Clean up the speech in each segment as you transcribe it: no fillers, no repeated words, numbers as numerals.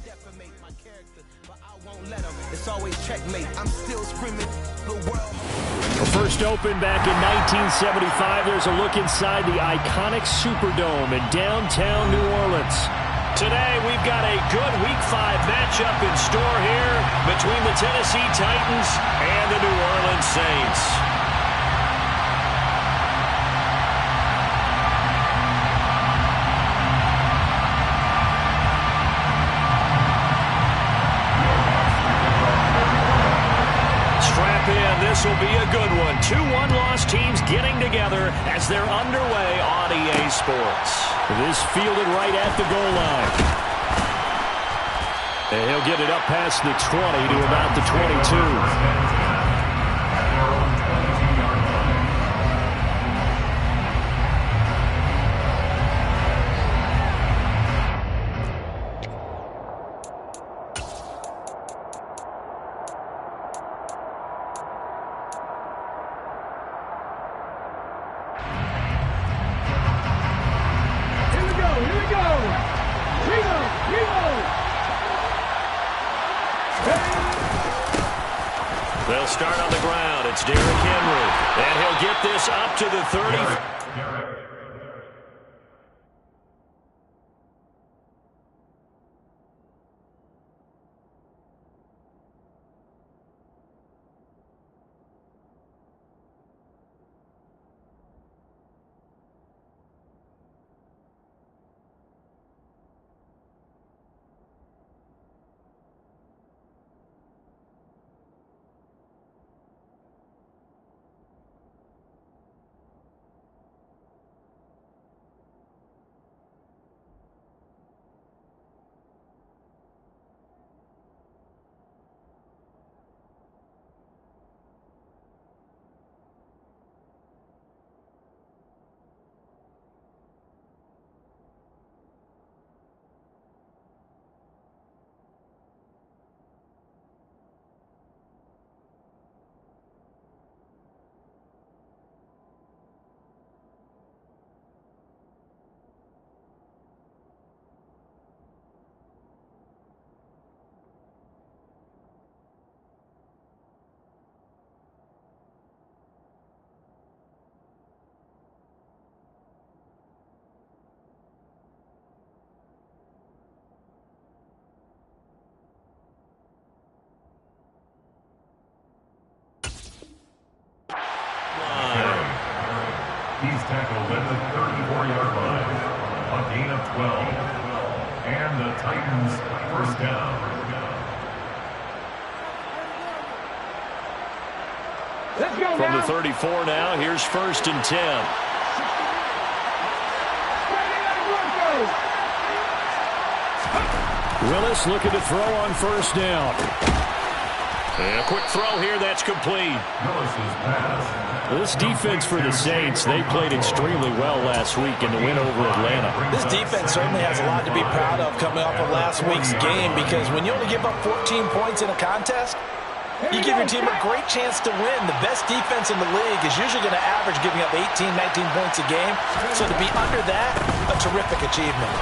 defamate my character, but I won't let them. It's always checkmate. I'm still screaming the world. First opened back in 1975. There's a look inside the iconic Superdome in downtown New Orleans. Today, we've got a good Week 5 matchup in store here between the Tennessee Titans and the New Orleans Saints. This will be a good one. 2 one-loss teams getting together as they're underway on EA Sports. This fielded right at the goal line. And he'll get it up past the 20 to about the 22. They'll start on the ground. It's Derrick Henry. And he'll get this up to the 30. He's tackled at the 34-yard line. A gain of 12. And the Titans first down. From the 34 now, here's 1st and 10. Willis looking to throw on 1st down. And a quick throw here, that's complete. Willis's pass. This defense for the Saints, they played extremely well last week in the win over Atlanta. This defense certainly has a lot to be proud of coming off of last week's game, because when you only give up 14 points in a contest, you give your team a great chance to win. The best defense in the league is usually going to average giving up 18, 19 points a game. So to be under that, a terrific achievement.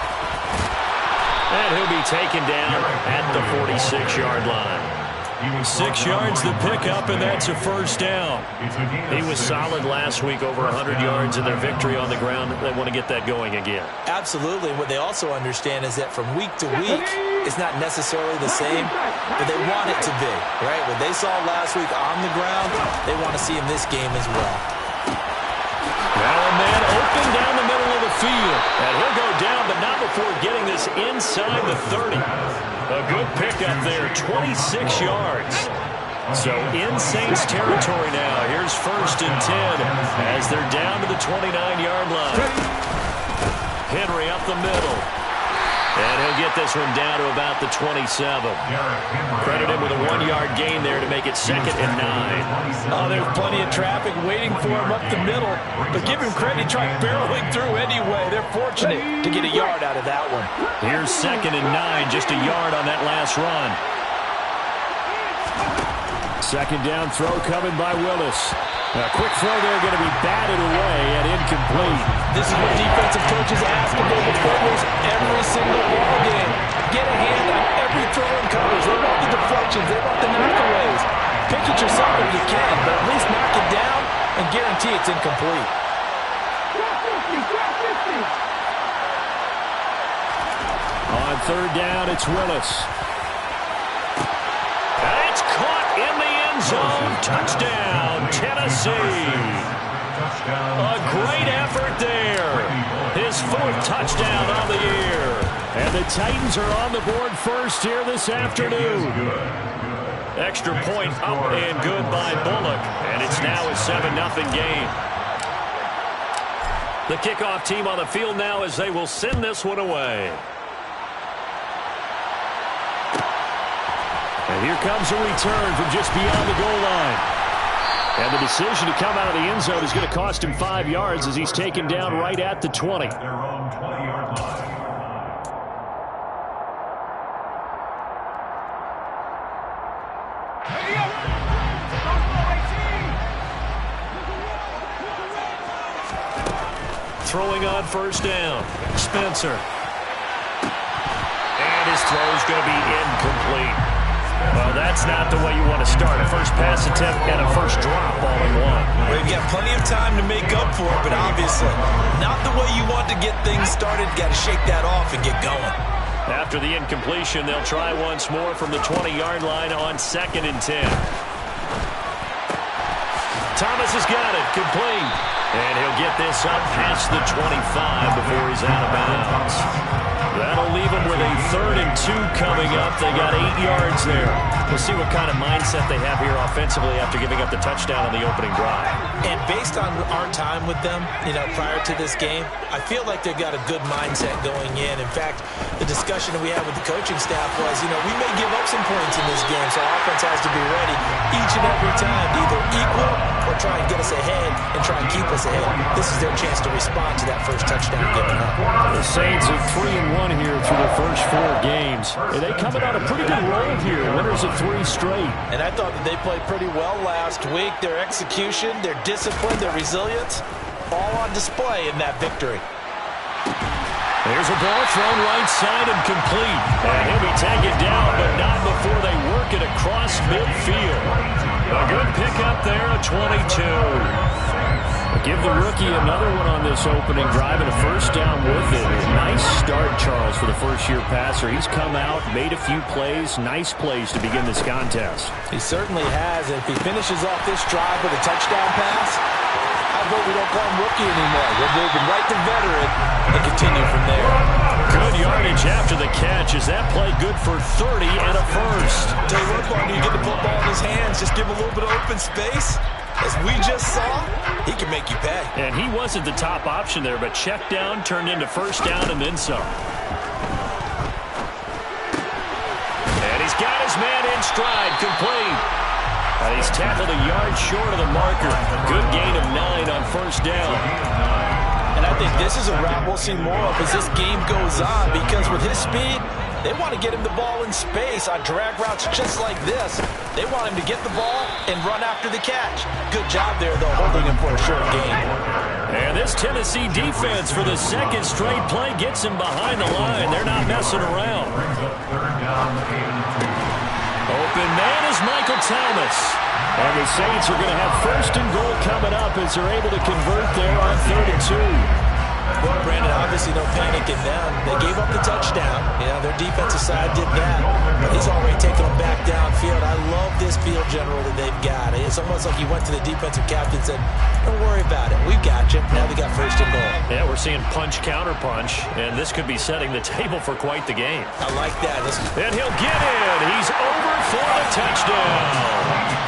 And he'll be taken down at the 46-yard line. 6 yards the pickup, and that's a 1st down. He was solid last week, over 100 yards in their victory on the ground. They want to get that going again. Absolutely. What they also understand is that from week to week, it's not necessarily the same, but they want it to be, right? What they saw last week on the ground, they want to see in this game as well. Now a man open down the middle of the field. And he'll go down, but not before getting this inside the 30. A good pickup there, 26 yards. So in Saints territory now. Here's 1st and 10 as they're down to the 29-yard line. Henry up the middle. And he'll get this one down to about the 27. Credit him with a 1-yard gain there to make it 2nd and 9. Oh, there's plenty of traffic waiting for him up the middle. But give him credit, he tried barreling through anyway. They're fortunate to get a yard out of that one. Here's 2nd and 9, just a yard on that last run. 2nd down throw coming by Willis. A quick throw there, going to be batted away and incomplete. This is what defensive coaches ask of their defenders every single ball game. Get a hand on every can guarantee it's incomplete. On third down, it's Willis. And it's caught in the end zone. Touchdown, Tennessee. A great effort there. His 4th touchdown on the year. And the Titans are on the board first here this afternoon. Extra point up and good by Bullock. And it's now a 7-0 game. The kickoff team on the field now as they will send this one away. And here comes a return from just beyond the goal line. And the decision to come out of the end zone is going to cost him 5 yards as he's taken down right at the 20. Their own 20-yard line. Throwing on first down, Spencer. And his throw's going to be incomplete. Well, that's not the way you want to start. A first pass attempt and a first drop all in one. Well, you've got plenty of time to make up for it, but obviously not the way you want to get things started. Got to shake that off and get going. After the incompletion, they'll try once more from the 20-yard line on 2nd and 10. Thomas has got it, complete. And he'll get this up past the 25 before he's out of bounds. That'll leave him with a 3rd and 2 coming up. They got 8 yards there. We'll see what kind of mindset they have here offensively after giving up the touchdown on the opening drive. And based on our time with them, prior to this game, I feel like they've got a good mindset going in. In fact, the discussion that we had with the coaching staff was, we may give up some points in this game, so our offense has to be ready each and every time to either equal or try and get us ahead and try and keep us ahead. This is their chance to respond to that first touchdown given up. The Saints are 3-1 here through their first 4 games. And they coming on a pretty good roll here. Winners of 3 straight. And I thought that they played pretty well last week. Their execution, their discipline, their resilience, all on display in that victory. There's a ball thrown right side and complete. And he'll be taken down, but not before they work it across midfield. A good pickup there, a 22. Give the rookie another one on this opening drive and a first down with it. Nice start, Charles, for the first-year passer. He's come out, made a few plays, nice plays to begin this contest. He certainly has. And if he finishes off this drive with a touchdown pass, I vote we don't call him rookie anymore. We'll move him right to veteran and continue from there. Good yardage after the catch. Is that play good for 30 and a first? Tell you what, partner, you get the football in his hands, just give him a little bit of open space. As we just saw, he can make you pay. And he wasn't the top option there, but check down turned into first down and then some. And he's got his man in stride, complete. And he's tackled a yard short of the marker. Good gain of 9 on first down. And I think this is a route we'll see more of as this game goes on, because with his speed, they want to get him the ball in space on drag routes just like this. They want him to get the ball and run after the catch. Good job there, though, holding him for a short gain. And this Tennessee defense for the 2nd straight play gets him behind the line. They're not messing around. Open man is Michael Thomas. And the Saints are going to have 1st and goal coming up as they're able to convert there on 3rd and 2. Well, Brandon, obviously no panic in them. They gave up the touchdown. Their defensive side did that. But he's already taken them back downfield. I love this field general that they've got. It's almost like he went to the defensive captain and said, don't worry about it. We've got you. Now they got 1st and goal. Yeah, we're seeing punch, counter punch. And this could be setting the table for quite the game. I like that. And he'll get in. He's over for a touchdown.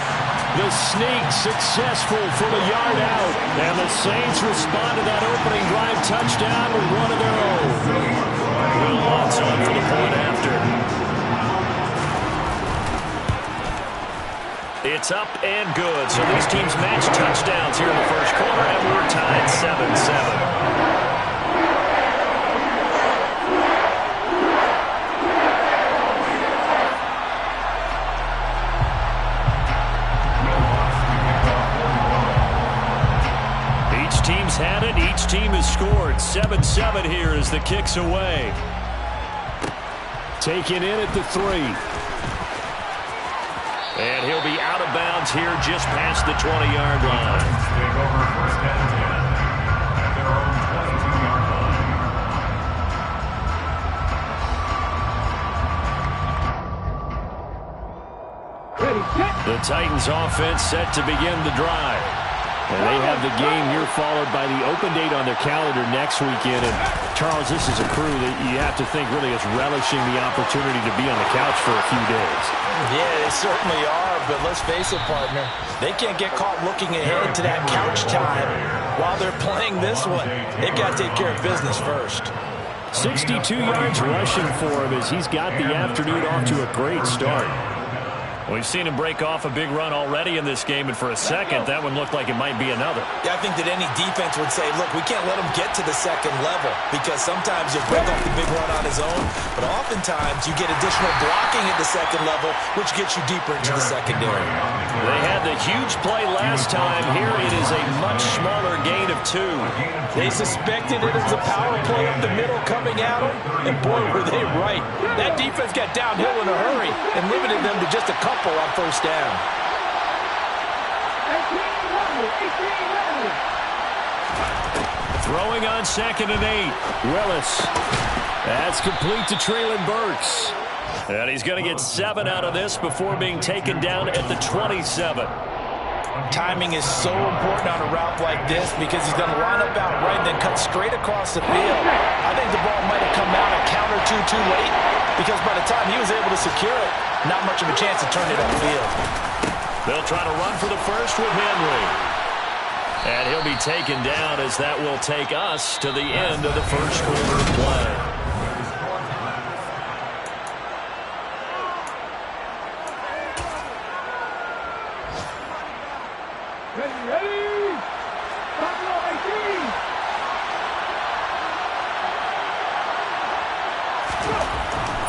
The sneak successful from a yard out. And the Saints respond to that opening drive touchdown with one of their own. Will Lutz on for the point after. It's up and good. So these teams match touchdowns here in the first quarter, and we're tied 7-7. Had it. Each team has scored. 7-7 here as the kick's away. Taken in at the 3. And he'll be out of bounds here just past the 20-yard line. Take over first and 10 at their own 22-yard line. The Titans offense set to begin the drive. And they have the game here followed by the open date on their calendar next weekend. And, Charles, this is a crew that you have to think really is relishing the opportunity to be on the couch for a few days. Yeah, they certainly are, but let's face it, partner. They can't get caught looking ahead to that couch time while they're playing this one. They've got to take care of business first. 62 yards rushing for him as he's got the afternoon off to a great start. We've seen him break off a big run already in this game, and for a second, that one looked like it might be another. Yeah, I think that any defense would say, look, we can't let him get to the second level because sometimes he'll break off the big run on his own, but oftentimes you get additional blocking at the second level, which gets you deeper into the secondary. They had the huge play last time. Here it is a much smaller gain of 2. They suspected it as a power play up the middle coming at them, and boy, were they right. That defense got downhill in a hurry and limited them to just a couple on first down. Throwing on 2nd and 8. Willis. That's complete to Treylon Burks. And he's going to get 7 out of this before being taken down at the 27. Timing is so important on a route like this because he's going to line up out right and then cut straight across the field. I think the ball might have come out a count or two too late because by the time he was able to secure it, not much of a chance to turn it upfield. They'll try to run for the first with Henry. And he'll be taken down as that will take us to the end of the first quarter of play.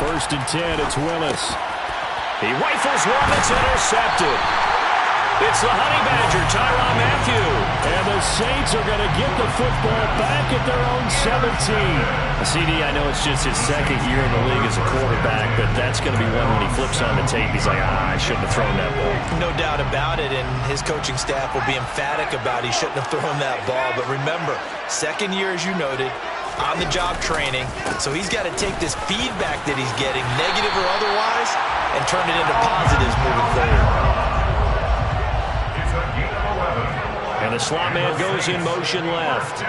First and 10, it's Willis. He rifles one, it's intercepted. It's the Honey Badger, Tyrann Mathieu. And the Saints are going to get the football back at their own 17. CD, I know it's just his second year in the league as a quarterback, but that's going to be one when he flips on the tape. He's like, I shouldn't have thrown that ball. No doubt about it, and his coaching staff will be emphatic about he shouldn't have thrown that ball. But remember, second year, as you noted, on-the-job training, so he's got to take this feedback that he's getting, negative or otherwise, and turn it into positives moving forward. And the slot man goes in motion left.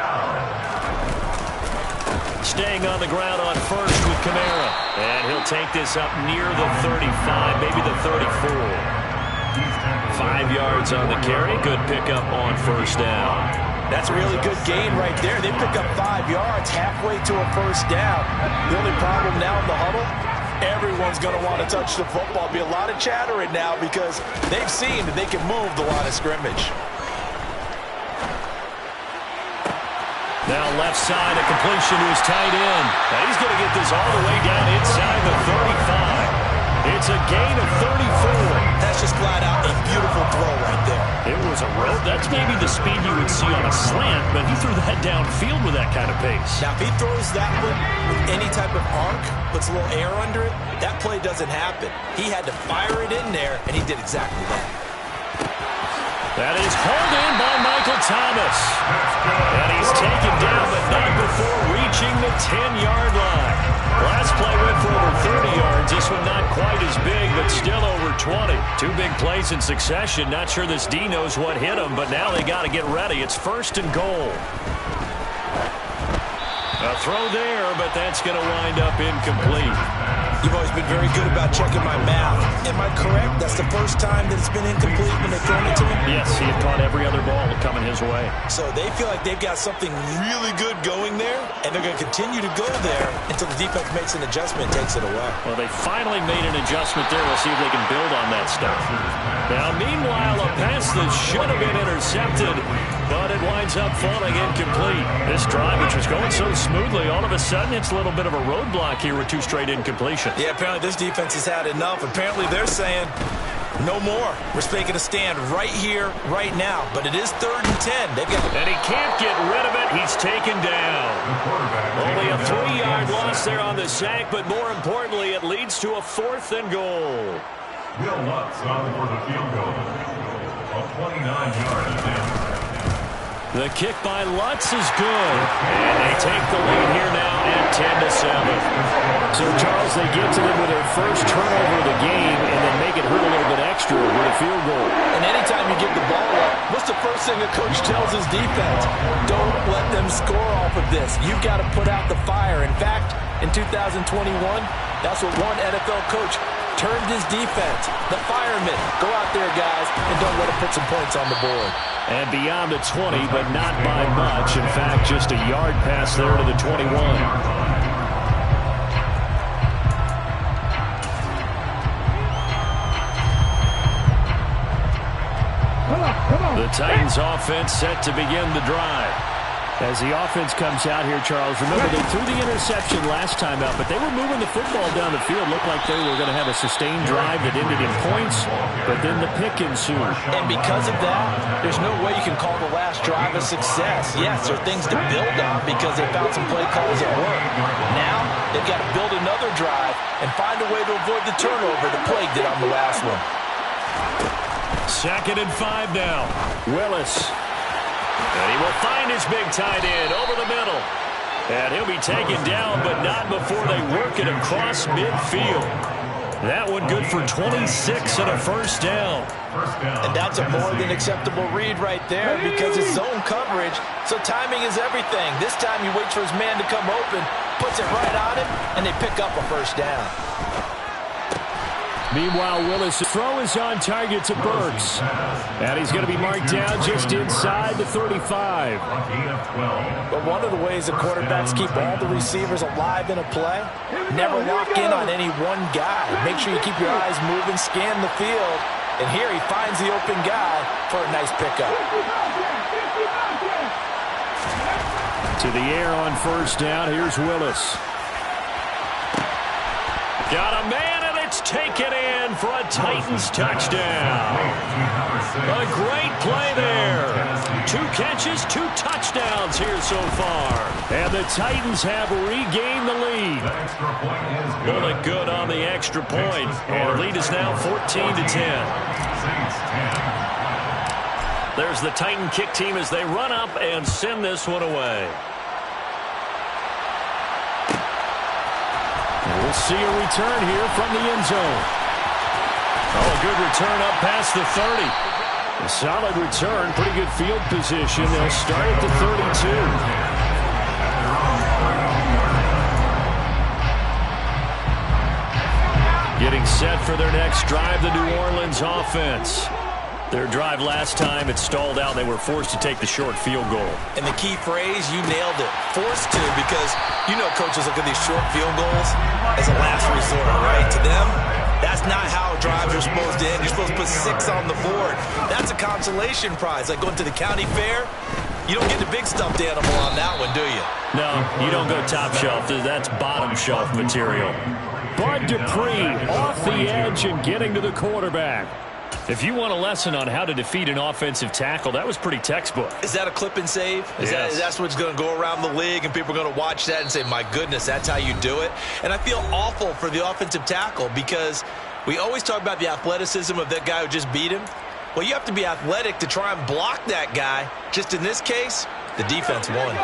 Staying on the ground on first with Kamara. And he'll take this up near the 35, maybe the 34. 5 yards on the carry. Good pickup on first down. That's a really good gain right there. They pick up 5 yards halfway to a first down. The only problem now in the huddle, everyone's going to want to touch the football. Be a lot of chatter right now because they've seen that they can move the line of scrimmage. Now left side, a completion to his tight end. And he's going to get this all the way down inside the 35. It's a gain of 34. That's just flat out a beautiful throw right there. It was a rope. That's maybe the speed you would see on a slant, but he threw that downfield with that kind of pace. Now, if he throws that one with any type of arc, puts a little air under it, that play doesn't happen. He had to fire it in there, and he did exactly that. That is hauled in by Michael Thomas. And he's taken down, but not before reaching the 10-yard line. Last play went for over 30 yards. This one not quite as big, but still over 20. 2 big plays in succession. Not sure this D knows what hit him, but now they got to get ready. It's first and goal. A throw there, but that's going to wind up incomplete. You've always been very good about checking my math. Am I correct? That's the first time that it's been incomplete when they've thrown it to him? Yes, he had caught every other ball coming his way. So they feel like they've got something really good going there, and they're going to continue to go there until the defense makes an adjustment and takes it away. Well, they finally made an adjustment there. We'll see if they can build on that stuff. Now, meanwhile, a pass that should have been intercepted, but it winds up falling incomplete. This drive, which was going so smoothly, all of a sudden it's a little bit of a roadblock here with 2 straight incompletions. Yeah, apparently this defense has had enough. Apparently they're saying, no more. We're making a stand right here, right now. But it is 3rd and 10. They've got and he can't get rid of it. He's taken down. Only a 3-yard loss there on the sack, but more importantly, it leads to a 4th and goal. Will Lutz on for the field goal. A 29-yard attempt. The kick by Lutz is good. And they take the lead here now at 10-7. So, Charles, they get to them with their first turnover of the game and then make it hurt a little bit extra with a field goal. And anytime you give the ball up, what's the first thing a coach tells his defense? Don't let them score off of this. You've got to put out the fire. In fact, in 2021, that's what one NFL coach termed his defense. The firemen. Go out there, guys, and don't let them put some points on the board. And beyond the 20, but not by much. In fact, just a yard pass there to the 21. The Titans offense set to begin the drive. As the offense comes out here, Charles, remember they threw the interception last time out, but they were moving the football down the field. Looked like they were going to have a sustained drive that ended in points, but then the pick ensued. And because of that, there's no way you can call the last drive a success. Yes, there are things to build on because they found some play calls that work. Now, they've got to build another drive and find a way to avoid the turnover that plagued it on the last one. 2nd and 5 now. Willis. And he will find his big tight end over the middle. And he'll be taken down, but not before they work it across midfield. That one good for 26 and a first down. And that's a more than acceptable read right there because it's zone coverage, so timing is everything. This time you wait for his man to come open, puts it right on him, and they pick up a first down. Meanwhile, Willis' throw is on target to Burks. And he's going to be marked down just inside the 35. But one of the ways the quarterbacks keep all the receivers alive in a play, never lock in on any one guy. Make sure you keep your eyes moving, scan the field. And here he finds the open guy for a nice pickup. To the air on first down, here's Willis. Got a man, and it's taken in for a Titans touchdown. A great play there. 2 catches, 2 touchdowns here so far. And the Titans have regained the lead. Pulling good on the extra point. And the lead is now 14-10. There's the Titan kick team as they run up and send this one away. We'll see a return here from the end zone. Oh, a good return up past the 30. A solid return, pretty good field position. They'll start at the 32. Getting set for their next drive, the New Orleans offense. Their drive last time, it stalled out. They were forced to take the short field goal. And the key phrase, you nailed it. Forced to, because you know coaches look at these short field goals as a last resort, right? To them, that's not how drives are supposed to end. You're supposed to put 6 on the board. That's a consolation prize. Like going to the county fair, you don't get the big stuffed animal on that one, do you? No, you don't go top shelf. That's bottom shelf material. Bud Dupree off the edge and getting to the quarterback. If you want a lesson on how to defeat an offensive tackle, that was pretty textbook. Is that a clip and save? Yes. That's what's going to go around the league, and people are going to watch that and say, my goodness, that's how you do it? And I feel awful for the offensive tackle because we always talk about the athleticism of that guy who just beat him. Well, you have to be athletic to try and block that guy. Just in this case, the defense won.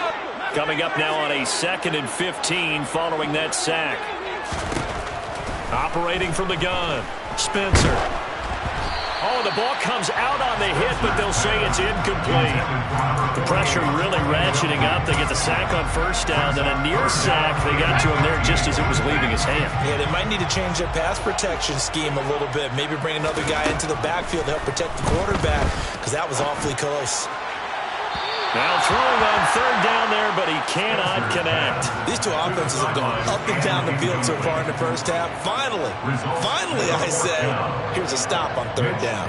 Coming up now on a 2nd and 15 following that sack. Operating from the gun, Spencer. Oh, the ball comes out on the hit, but they'll say it's incomplete. The pressure really ratcheting up. They get the sack on first down, then a near sack. They got to him there just as it was leaving his hand. Yeah, they might need to change their pass protection scheme a little bit. Maybe bring another guy into the backfield to help protect the quarterback, because that was awfully close. Now throwing on 3rd down there, but he cannot connect. These two offenses have gone up and down the field so far in the first half. Finally, I say, here's a stop on 3rd down.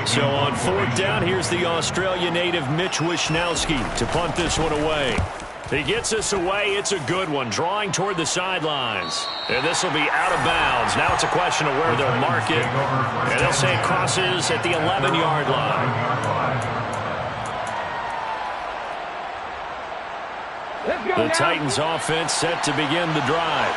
So on 4th down, here's the Australia native Mitch Wishnowsky to punt this one away. He gets us away. It's a good one, drawing toward the sidelines. And this will be out of bounds. Now it's a question of where they'll mark it. And they'll say it crosses at the 11-yard line. The Titans offense set to begin the drive.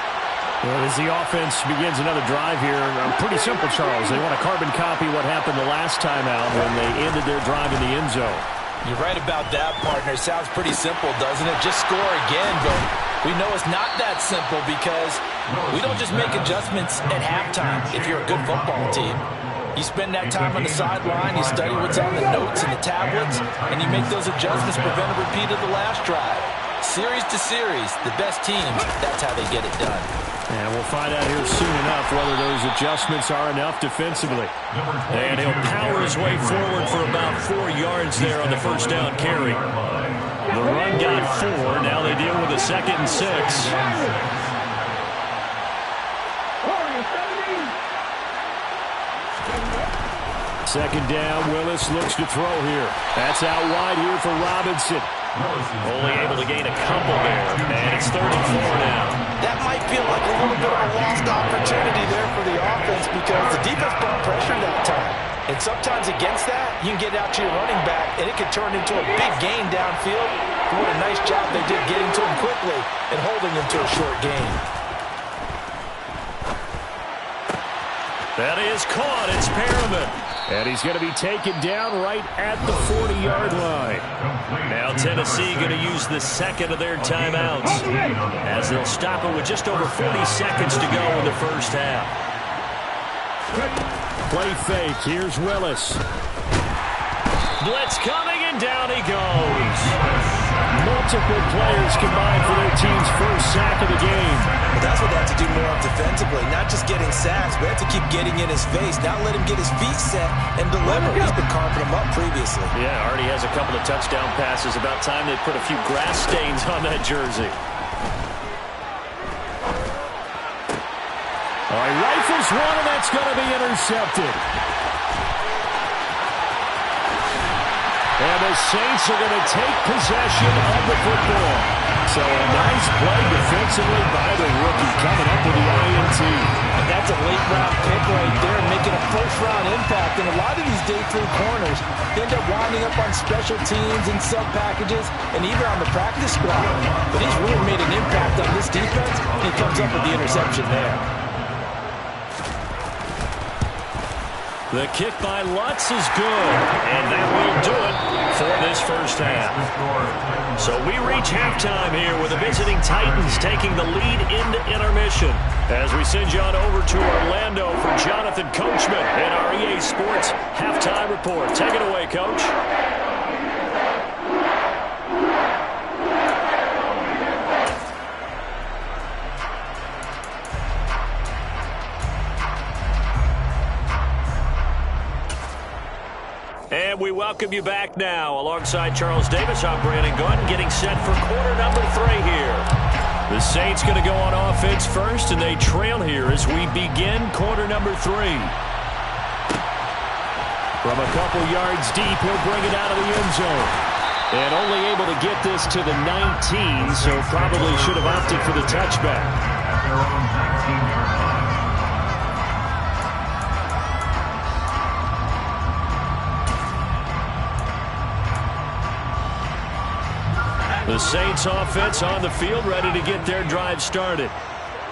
Well, as the offense begins another drive here, pretty simple, Charles. They want to carbon copy what happened the last time out when they ended their drive in the end zone. You're right about that, partner. Sounds pretty simple, doesn't it? Just score again, but we know it's not that simple because we don't just make adjustments at halftime if you're a good football team. You spend that time on the sideline, you study what's on the notes and the tablets, and you make those adjustments, prevent a repeat of the last drive. Series to series, the best teams, that's how they get it done. And we'll find out here soon enough whether those adjustments are enough defensively. And he'll power his way forward for about 4 yards there on the first down carry. The run got 4. Now they deal with a 2nd and 6. Second down, Willis looks to throw here. That's out wide here for Robinson. Only able to gain a couple there, and it's 3rd and 4 now. That might feel like a little bit of a lost opportunity there for the offense because the defense brought pressure that time. And sometimes against that, you can get out to your running back, and it can turn into a big gain downfield. What a nice job they did getting to him quickly and holding him to a short gain. That is caught. It's Perriman. And he's going to be taken down right at the 40-yard line. Now Tennessee going to use the second of their timeouts as they'll stop it with just over 40 seconds to go in the first half. Play fake. Here's Willis. Blitz coming, and down he goes. Multiple players combined for their team's first sack of the game. Well, that's what they have to do more of defensively. Not just getting sacks, but have to keep getting in his face. Not let him get his feet set and deliver. He's been carving him up previously. Yeah, already has a couple of touchdown passes. About time they put a few grass stains on that jersey. All right, rifles one, and that's going to be intercepted. And the Saints are going to take possession of the football. So a nice play defensively by the rookie coming up with the INT. That's a late-round pick right there, making a first-round impact. And a lot of these day 3 corners end up winding up on special teams and sub-packages and even on the practice squad. But he's really made an impact on this defense, and he comes up with the interception there. The kick by Lutz is good, and that will do it for this first half. So we reach halftime here with the visiting Titans taking the lead into intermission. As we send you on over to Orlando for Jonathan Coachman in our EA Sports Halftime Report. Take it away, Coach. And we welcome you back now. Alongside Charles Davis, I'm Brandon Gunn, getting set for quarter number 3 here. The Saints going to go on offense first, and they trail here as we begin quarter number 3. From a couple yards deep, he'll bring it out of the end zone. And only able to get this to the 19, so probably should have opted for the touchback. At their own 19-yard line. The Saints offense on the field, ready to get their drive started.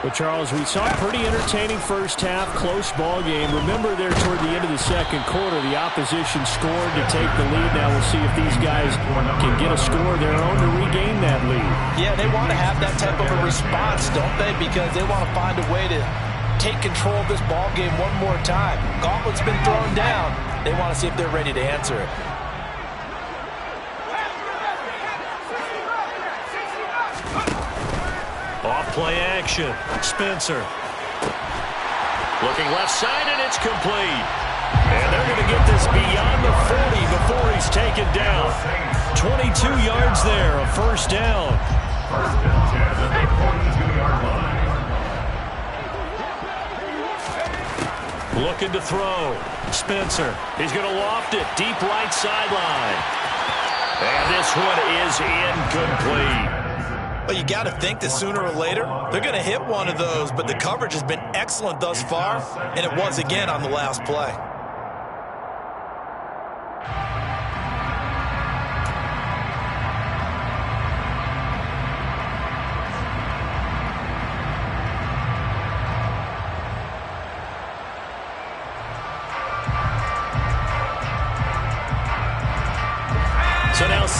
Well, Charles, we saw a pretty entertaining first half, close ball game. Remember there toward the end of the second quarter, the opposition scored to take the lead. Now we'll see if these guys can get a score of their own to regain that lead. Yeah, they want to have that type of a response, don't they? Because they want to find a way to take control of this ball game one more time. Gauntlet's been thrown down. They want to see if they're ready to answer it. Off-play action. Spencer. Looking left side, and it's complete. And they're going to get this beyond the 40 before he's taken down. 22 yards there, a first down. First and 10 at the 42-yard line. Looking to throw. Spencer. He's going to loft it. Deep right sideline. And this one is incomplete. Well, you got to think that sooner or later, they're going to hit one of those, but the coverage has been excellent thus far, and it was again on the last play.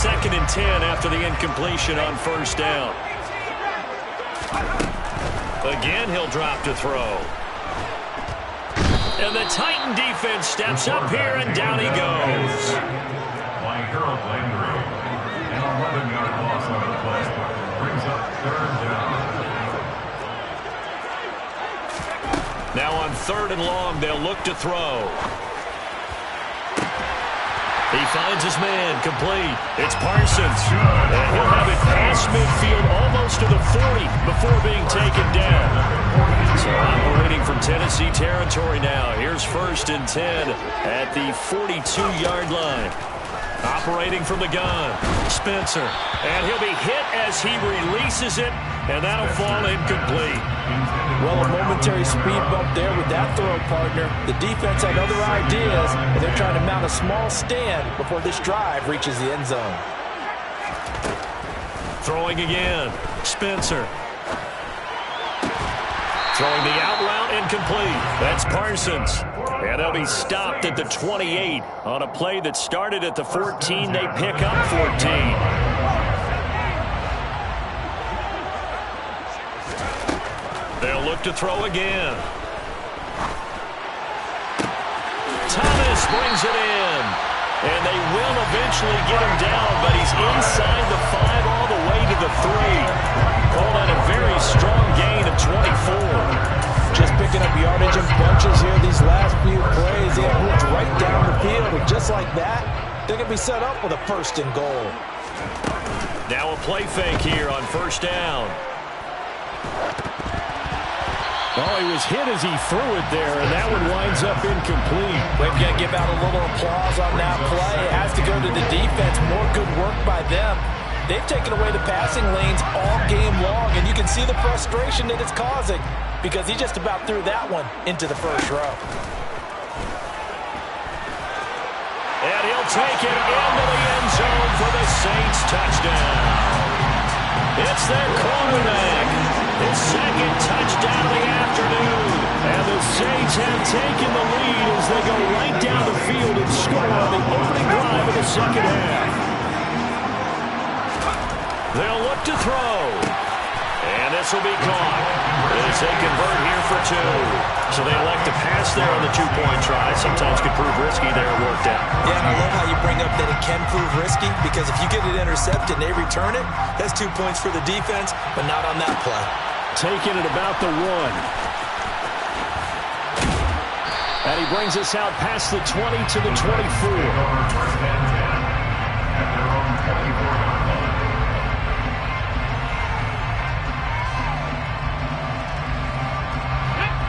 2nd and 10 after the incompletion on first down. Again, he'll drop to throw. And the Titan defense steps up here, and down he goes. By Harold Landry. An 11-yard loss on the play. Brings up 3rd down. Now on 3rd and long, they'll look to throw. He finds his man, complete. It's Parsons. And he'll have it past midfield almost to the 40 before being taken down. So operating from Tennessee territory now. Here's 1st and 10 at the 42-yard line. Operating from the gun, Spencer. And he'll be hit as he releases it, and that'll fall incomplete. Well, a momentary speed bump there with that throw, partner. The defense had other ideas, and they're trying to mount a small stand before this drive reaches the end zone. Throwing again, Spencer. Throwing the out route, incomplete. That's Parsons. And they'll be stopped at the 28 on a play that started at the 14. They pick up 14. They'll look to throw again. Thomas brings it in. And they will eventually get him down, but he's inside the 5 all the way to the 3. Called on a very strong gain of 24. Just picking up yardage in bunches here these last few plays. They have moved right down the field, and just like that, they're going to be set up with a 1st and goal. Now a play fake here on 1st down. Oh, he was hit as he threw it there, and that one winds up incomplete. We've got to give out a little applause on that play. It has to go to the defense. More good work by them. They've taken away the passing lanes all game long, and you can see the frustration that it's causing because he just about threw that one into the 1st row. And he'll take it into the end zone for the Saints touchdown. It's their quarterback. His 2nd touchdown of the afternoon. And the Saints have taken the lead as they go right down the field and score on the opening drive of the 2nd half. They'll look to throw. And this will be caught as they convert here for 2. So they elect to pass there on the 2-point try. Sometimes could prove risky there. It worked out. Yeah, and I love how you bring up that it can prove risky because if you get it intercepted and they return it, that's 2 points for the defense, but not on that play. Taking it about the 1. And he brings us out past the 20 to the 24.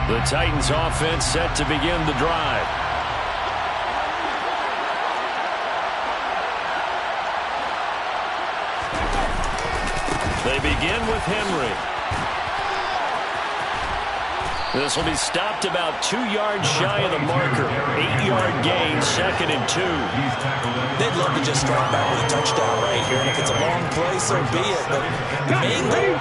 The Titans offense set to begin the drive. They begin with Henry. This will be stopped about 2 yards shy of the marker. 8-yard gain, 2nd and 2. They'd love to just strike back with a touchdown right here, and if it's a long play, so be it. But mainly,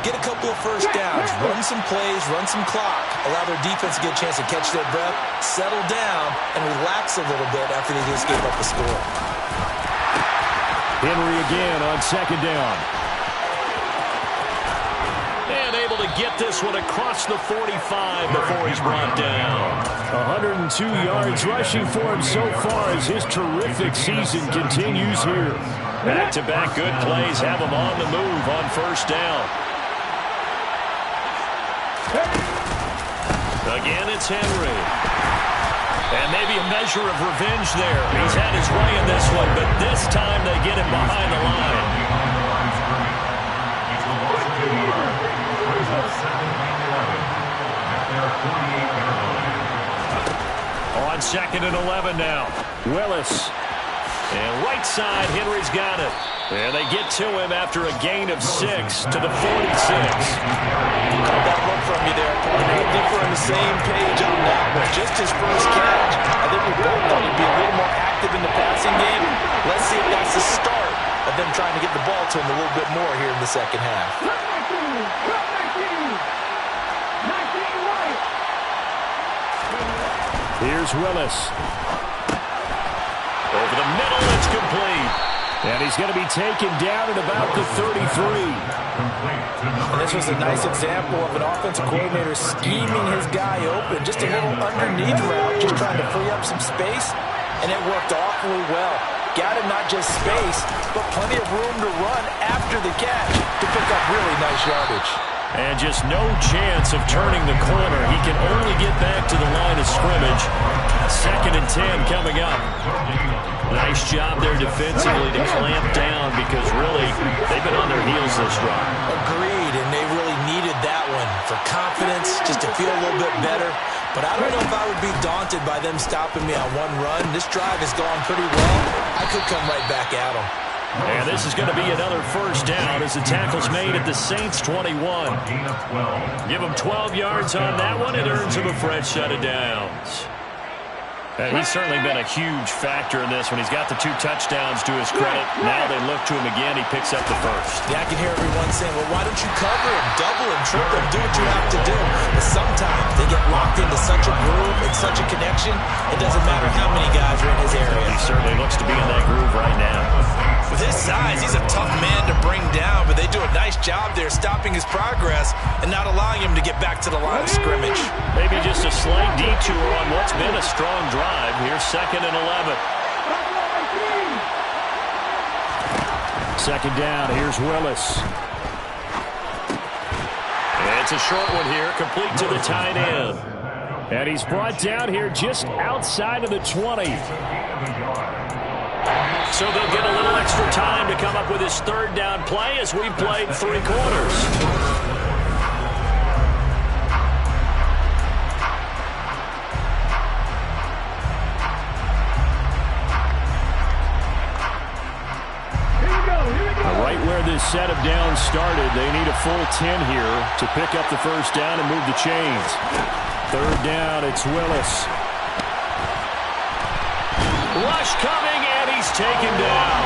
get a couple of 1st downs, run some plays, run some clock, allow their defense to get a chance to catch their breath, settle down, and relax a little bit after they just gave up the score. Henry again on 2nd down. And able to get this one across the 45 before he's brought down. 102 yards rushing for him so far as his terrific season continues here. Back-to-back good plays have him on the move on 1st down. Again, it's Henry. And maybe a measure of revenge there. He's had his way in this one, but this time they get him behind the line. On 2nd and 11 now. Willis. And right side, Henry's got it. And they get to him after a gain of 6 to the 46. Caught that look from you there, partner. I think we're on the same page on that one. Just his 1st catch. I think we both thought he'd be a little more active in the passing game. Let's see if that's the start of them trying to get the ball to him a little bit more here in the 2nd half. Here's Willis. Over the middle, it's complete. And he's going to be taken down at about the 33. And this was a nice example of an offensive coordinator scheming his guy open. Just a little underneath route, just trying to free up some space, and it worked awfully well. Got him not just space, but plenty of room to run after the catch to pick up really nice yardage. And just no chance of turning the corner. He can only get back to the line of scrimmage. 2nd and 10 coming up. Nice job there defensively to clamp down because really they've been on their heels this drive. Agreed, and they really needed that one for confidence, just to feel a little bit better. But I don't know if I would be daunted by them stopping me on one run. This drive has gone pretty well. I could come right back at them. And this is going to be another first down as the tackle's made at the Saints 21. Give him 12 yards on that one. It earns him a fresh set of downs. And he's certainly been a huge factor in this when he's got the 2 touchdowns to his credit. Now they look to him again. He picks up the first. Yeah, I can hear everyone saying, well, why don't you cover him, double him, triple him, do what you have to do. But sometimes they get locked into such a groove and such a connection, it doesn't matter how many guys are in his area. He certainly looks to be in that groove right now. With his size, he's a tough man to bring down, but they do a nice job there stopping his progress and not allowing him to get back to the line of scrimmage. Maybe just a slight detour on what's been a strong drive. Here's 2nd and 11. 2nd down. Here's Willis. It's a short one here, complete to the tight end. And he's brought down here just outside of the 20. So they'll get a little extra time to come up with his 3rd down play as we played 3 quarters. Right where this set of downs started, they need a full 10 here to pick up the first down and move the chains. 3rd down, it's Willis. Rush coming, and he's taken down.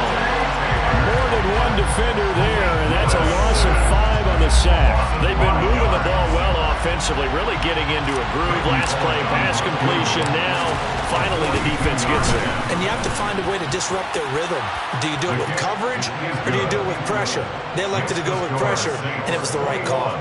More than one defender there, and that's a loss of 5 on the sack. They've been moving the ball well offensively, really getting into a groove. Last play, pass completion. Now, finally, the defense gets there. And you have to find a way to disrupt their rhythm. Do you do it with coverage, or do you do it with pressure? They elected to go with pressure, and it was the right call.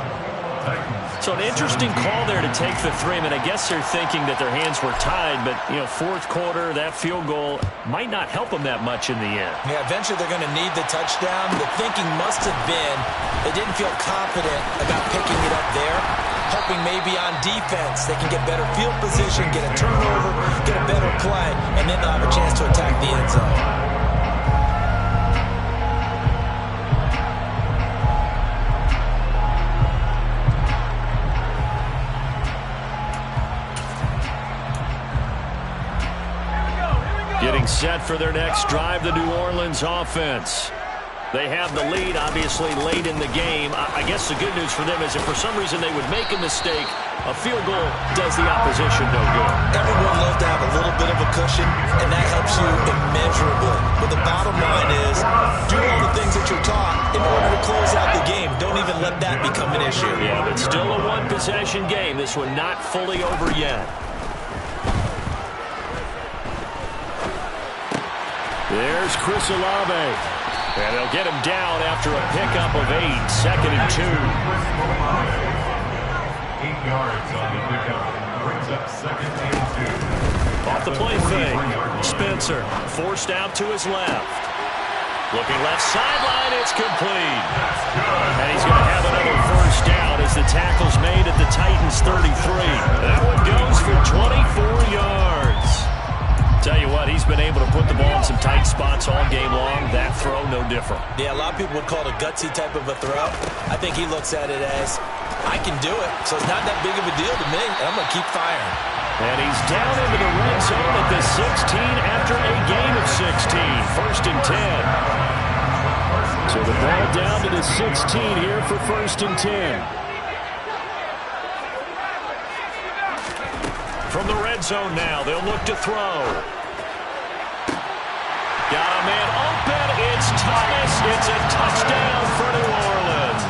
So an interesting call there to take the 3. I mean, I guess they're thinking that their hands were tied, but, 4th quarter, that field goal might not help them that much in the end. Yeah, eventually they're going to need the touchdown. The thinking must have been they didn't feel confident about picking it up there, hoping maybe on defense they can get better field position, get a turnover, get a better play, and then they'll have a chance to attack the end zone. Getting set for their next drive, the New Orleans offense. They have the lead, obviously, late in the game. I guess the good news for them is if for some reason they would make a mistake, a field goal does the opposition no good. Everyone loves to have a little bit of a cushion, and that helps you immeasurably. But the bottom line is, do all the things that you're taught in order to close out the game. Don't even let that become an issue. Yeah, but still a one-possession game. This one not fully over yet. There's Chris Olave. And they'll get him down after a pickup of 8, 2nd and 2. 8 yards on the pickup. Brings up 2nd and 2. Off the play fake. Spencer forced out to his left. Looking left sideline, it's complete. And he's going to have another first down as the tackle's made at the Titans 33. That one goes for 24 yards. Tell you what, he's been able to put the ball in some tight spots all game long. That throw, no different. Yeah, a lot of people would call it a gutsy type of a throw. I think he looks at it as, I can do it, so it's not that big of a deal to me, and I'm going to keep firing. And he's down into the red zone at the 16 after a gain of 16. 1st and 10. So the ball down to the 16 here for 1st and 10. From the red zone now, they'll look to throw. Got a man open. It's Thomas. It's a touchdown for New Orleans.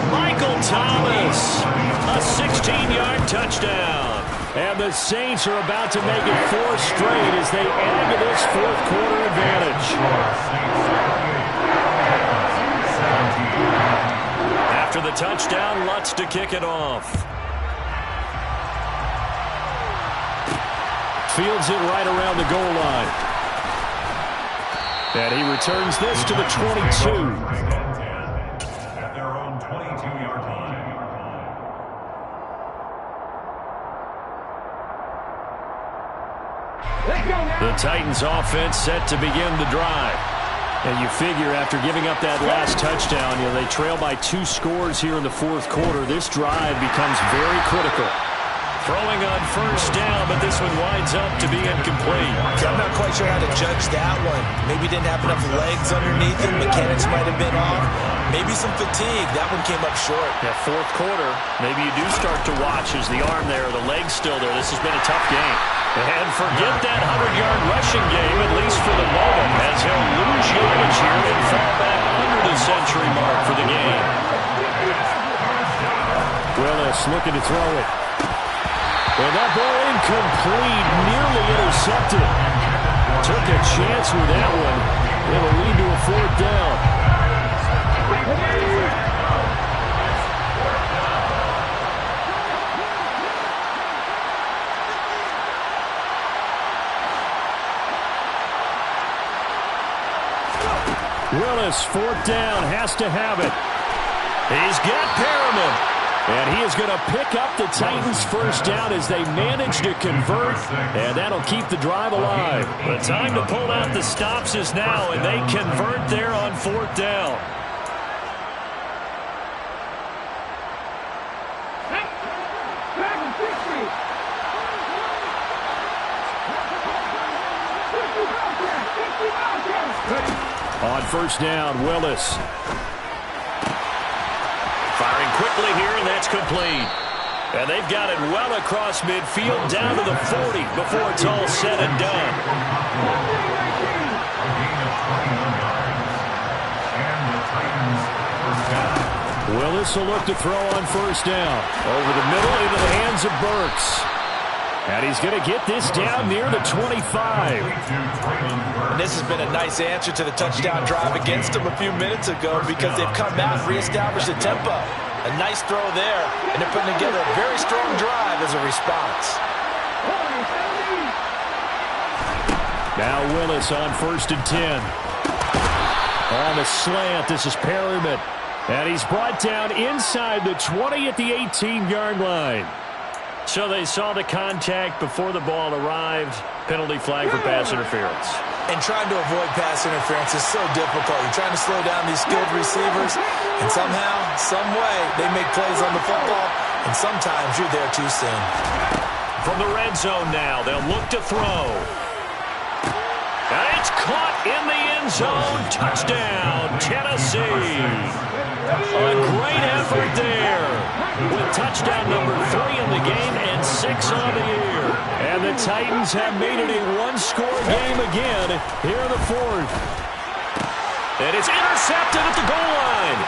Michael Thomas, a 16-yard touchdown. And the Saints are about to make it 4 straight as they add to this fourth quarter advantage. After the touchdown, Lutz to kick it off. Fields it right around the goal line. And he returns this to the 22. At their own 22-yard line. The Titans offense set to begin the drive. And you figure after giving up that last touchdown, they trail by 2 scores here in the fourth quarter. This drive becomes very critical. Throwing on first down, but this one winds up to be incomplete. I'm not quite sure how to judge that one. Maybe didn't have enough legs underneath him. Mechanics might have been off. Maybe some fatigue. That one came up short. Yeah, fourth quarter, maybe you do start to watch as the arm there, the leg's still there. This has been a tough game. And forget that 100-yard rushing game, at least for the moment, as he'll lose yardage here and fall back under the century mark for the game. Willis looking to throw it. And that ball incomplete, nearly intercepted. Took a chance with that one. It'll lead to a fourth down. Willis, fourth down, has to have it. He's got Perriman. And he is going to pick up the Titans' first down as they manage to convert, and that'll keep the drive alive. The time to pull out the stops is now, and they convert there on fourth down. On first down, Willis. Firing quickly here, and that's complete. And they've got it well across midfield, down to the 40 before it's all said and done. Willis will look to throw on first down. Over the middle into the hands of Burks. And he's going to get this down near the 25. And this has been a nice answer to the touchdown drive against them a few minutes ago because they've come back and reestablished the tempo. A nice throw there, and they're putting together a very strong drive as a response. Now Willis on first and 10. On the slant, this is Perriman. And he's brought down inside the 20 at the 18-yard line. So they saw the contact before the ball arrived. Penalty flag for pass interference. And trying to avoid pass interference is so difficult. You're trying to slow down these skilled receivers, and somehow, some way, they make plays on the football, and sometimes you're there too soon. From the red zone now, they'll look to throw. And it's caught in the end zone. Touchdown, Tennessee. A great effort there with touchdown number 3 in the game and 6 on the year. And the Titans have made it a one-score game again here in the fourth. And it's intercepted at the goal line.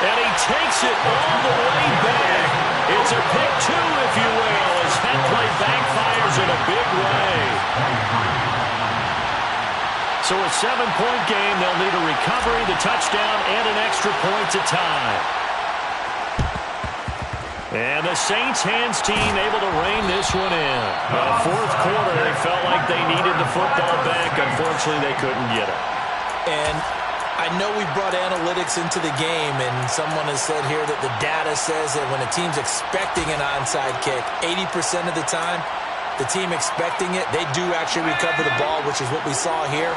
And he takes it all the way back. It's a pick 2, if you will, as that play backfires in a big way. So a 7-point game. They'll need a recovery, the touchdown, and an extra point to tie. And the Saints hands team able to rein this one in. Fourth quarter, they felt like they needed the football back. Unfortunately, they couldn't get it. And I know we brought analytics into the game, and someone has said here that the data says that when a team's expecting an onside kick, 80% of the time, the team expecting it, they do actually recover the ball, which is what we saw here.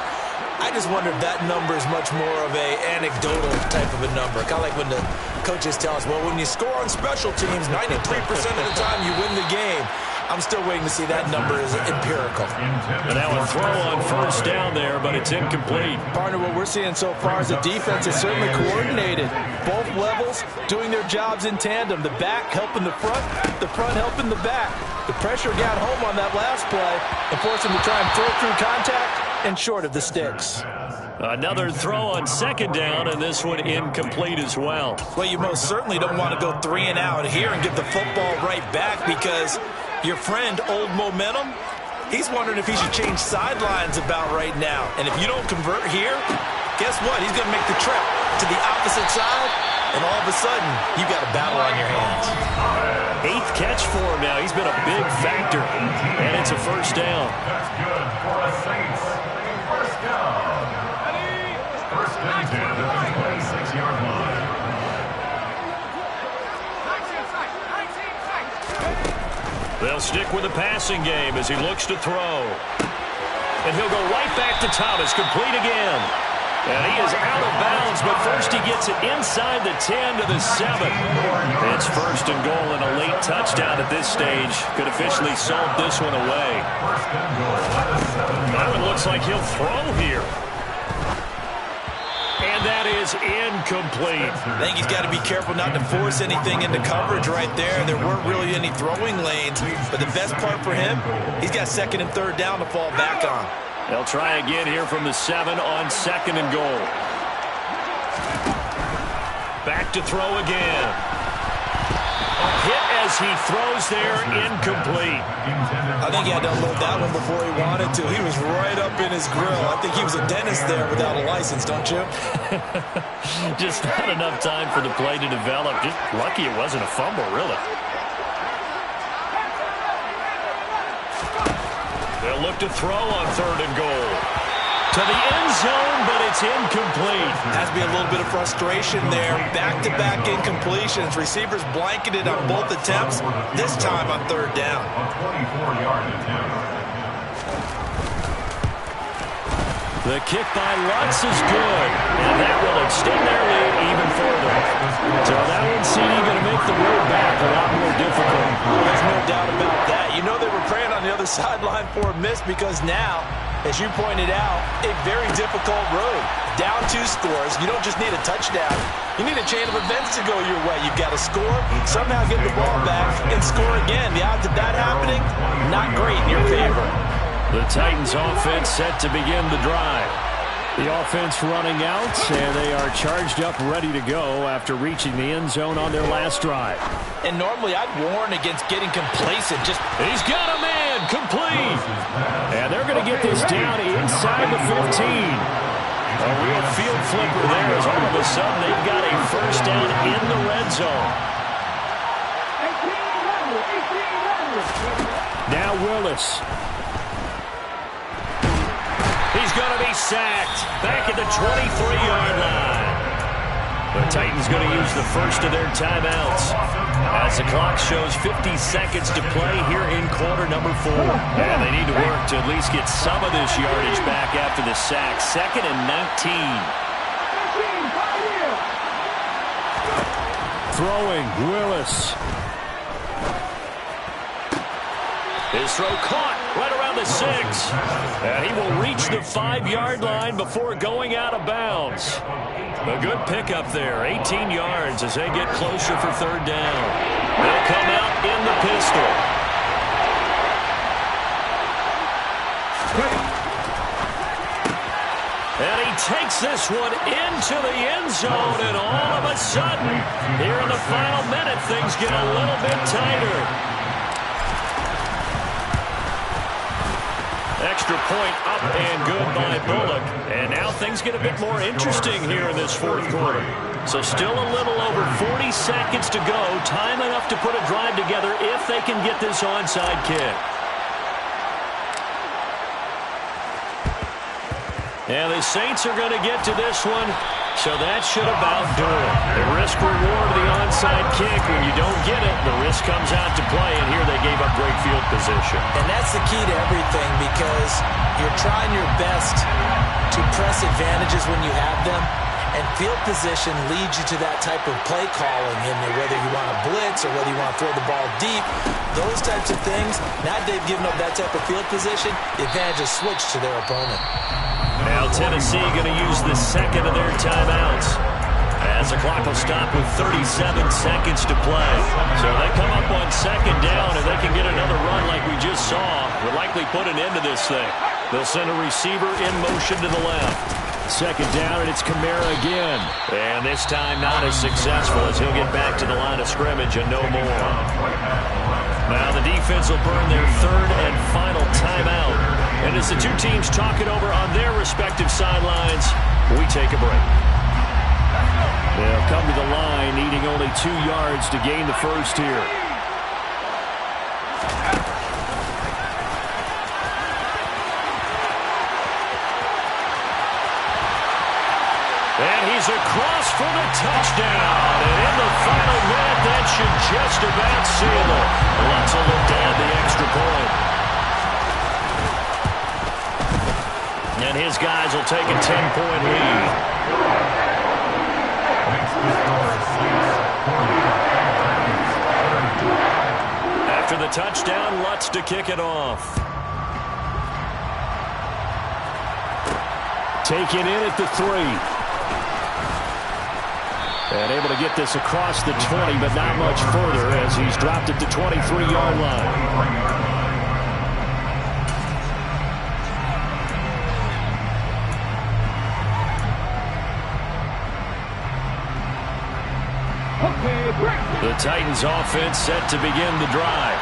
I just wonder if that number is much more of a anecdotal type of a number. Kind of like when the coaches tell us, well, when you score on special teams, 93% of the time you win the game. I'm still waiting to see that number is empirical. And now a throw on first down there, but it's incomplete. Partner, what we're seeing so far is the defense is certainly coordinated. Both levels doing their jobs in tandem. The back helping the front helping the back. The pressure got home on that last play and forced him to try and throw through contact and short of the sticks. Another throw on second down, and this one incomplete as well. Well, you most certainly don't want to go 3 and out here and give the football right back, because your friend, Old Momentum, he's wondering if he should change sidelines about right now. And if you don't convert here, guess what? He's going to make the trip to the opposite side, and all of a sudden, you've got a battle on your hands. 8th catch for him now. He's been a big factor, and it's a first down. That's good for the Saints. First down. First and 10 at the 26-yard line. They'll stick with the passing game as he looks to throw. And he'll go right back to Thomas, complete again. And he is out of bounds, but first he gets it inside the 10 to the 7. It's first and goal, and a late touchdown at this stage could officially solve this one away. That one looks like he'll throw here. And that is incomplete. I think he's got to be careful not to force anything into coverage right there. There weren't really any throwing lanes, but the best part for him, he's got second and third down to fall back on. They'll try again here from the 7 on second and goal. Back to throw again. A hit as he throws there, incomplete. I think he had to unload that one before he wanted to. He was right up in his grill. I think he was a dentist there without a license, don't you? Just not enough time for the play to develop. Just lucky it wasn't a fumble, really. They'll look to throw on third and goal. To the end zone, but it's incomplete. Has to be a little bit of frustration there. Back-to-back incompletions. Receivers blanketed on both attempts, this time on third down. A 24-yard attempt. The kick by Lutz is good, and that will extend their lead even further. So that one seems going to make the road back a lot more difficult. There's no doubt about that. You know they were praying on the other sideline for a miss, because now, as you pointed out, a very difficult road. Down 2 scores. You don't just need a touchdown. You need a chain of events to go your way. You've got to score, somehow get the ball back, and score again. The odds of that happening, not great in your favor. The Titans offense set to begin the drive. The offense running out, and they are charged up, ready to go after reaching the end zone on their last drive. And normally I'd warn against getting complacent. He's got a man, complete. And they're going to get this down inside the 15. A real field flipper there, as all of a sudden they've got a first down in the red zone. Now Willis. He's going to be sacked back at the 23-yard line. The Titans going to use the first of their timeouts as the clock shows 50 seconds to play here in quarter number 4. And they need to work to at least get some of this yardage back after the sack. 2nd and 19. Throwing, Willis. His throw caught right around the 6. And he will reach the 5-yard line before going out of bounds. A good pickup there, 18 yards as they get closer for third down. They'll come out in the pistol. And he takes this one into the end zone, and all of a sudden, here in the final minute, things get a little bit tighter. Extra point up and good by Bullock. And now things get a bit more interesting here in this fourth quarter. So still a little over 40 seconds to go. Time enough to put a drive together if they can get this onside kick. And the Saints are going to get to this one, so that should about do it. The risk-reward of the onside kick, when you don't get it, the risk comes out to play, and here they gave up great field position. And that's the key to everything, because you're trying your best to press advantages when you have them, and field position leads you to that type of play calling, in whether you want to blitz or whether you want to throw the ball deep. Those types of things, now they've given up that type of field position, the advantage is switched to their opponent. Now Tennessee going to use the second of their timeouts as the clock will stop with 37 seconds to play. So they come up on second down, and they can get another run like we just saw. Would likely put an end to this thing. They'll send a receiver in motion to the left. Second down, and it's Kamara again. And this time not as successful as he'll get back to the line of scrimmage and no more. Now the defense will burn their third and final timeout. And as the two teams talk it over on their respective sidelines, we take a break. They'll come to the line, needing only 2 yards to gain the first here. And he's across for the touchdown. And in the final minute, that should just about seal it. Lutz will look to add the extra point. And his guys will take a 10-point lead. After the touchdown, Lutz to kick it off. Taken in at the 3. And able to get this across the 20, but not much further as he's dropped it to 23-yard line. The Titans offense set to begin the drive.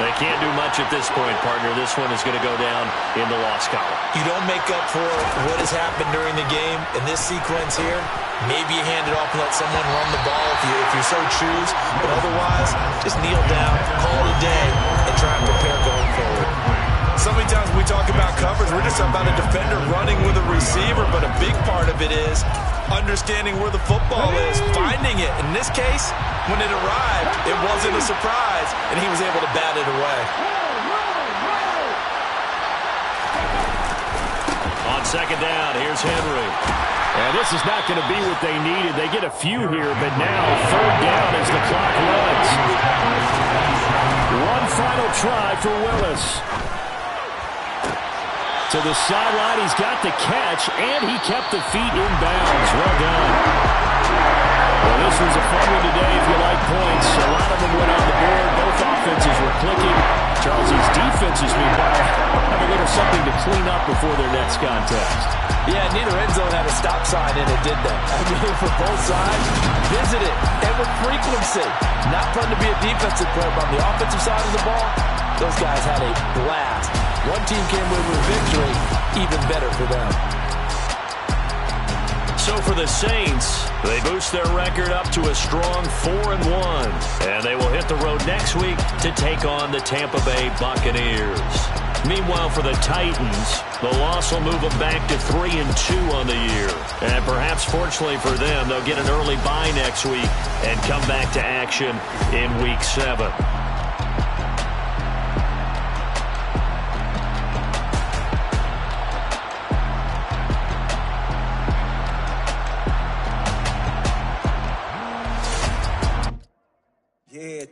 They can't do much at this point, partner. This one is going to go down in the loss column. You don't make up for what has happened during the game. In this sequence here, maybe you hand it off and let someone run the ball if you so choose. But otherwise, just kneel down, call it a day, and try and prepare going forward. So many times when we talk about coverage, we're just about a defender running with a receiver, but a big part of it is understanding where the football is, finding it. In this case, when it arrived, it wasn't a surprise, and he was able to bat it away. On second down, here's Henry. And this is not going to be what they needed. They get a few here, but now third down as the clock runs. One final try for Willis. To the sideline, he's got the catch, and he kept the feet in bounds. Well done. Well, this was a fun one today if you like points. A lot of them went on the board. Both offenses were clicking. Charles's defenses, meanwhile, have a little something to clean up before their next contest. Yeah, neither end zone had a stop sign in it, did they? I mean, for both sides, visit it, and with frequency. Not fun to be a defensive player, but on the offensive side of the ball, those guys had a blast. One team came away with a victory, even better for them. So for the Saints, they boost their record up to a strong 4-1. And they will hit the road next week to take on the Tampa Bay Buccaneers. Meanwhile, for the Titans, the loss will move them back to 3-2 on the year. And perhaps fortunately for them, they'll get an early bye next week and come back to action in Week 7.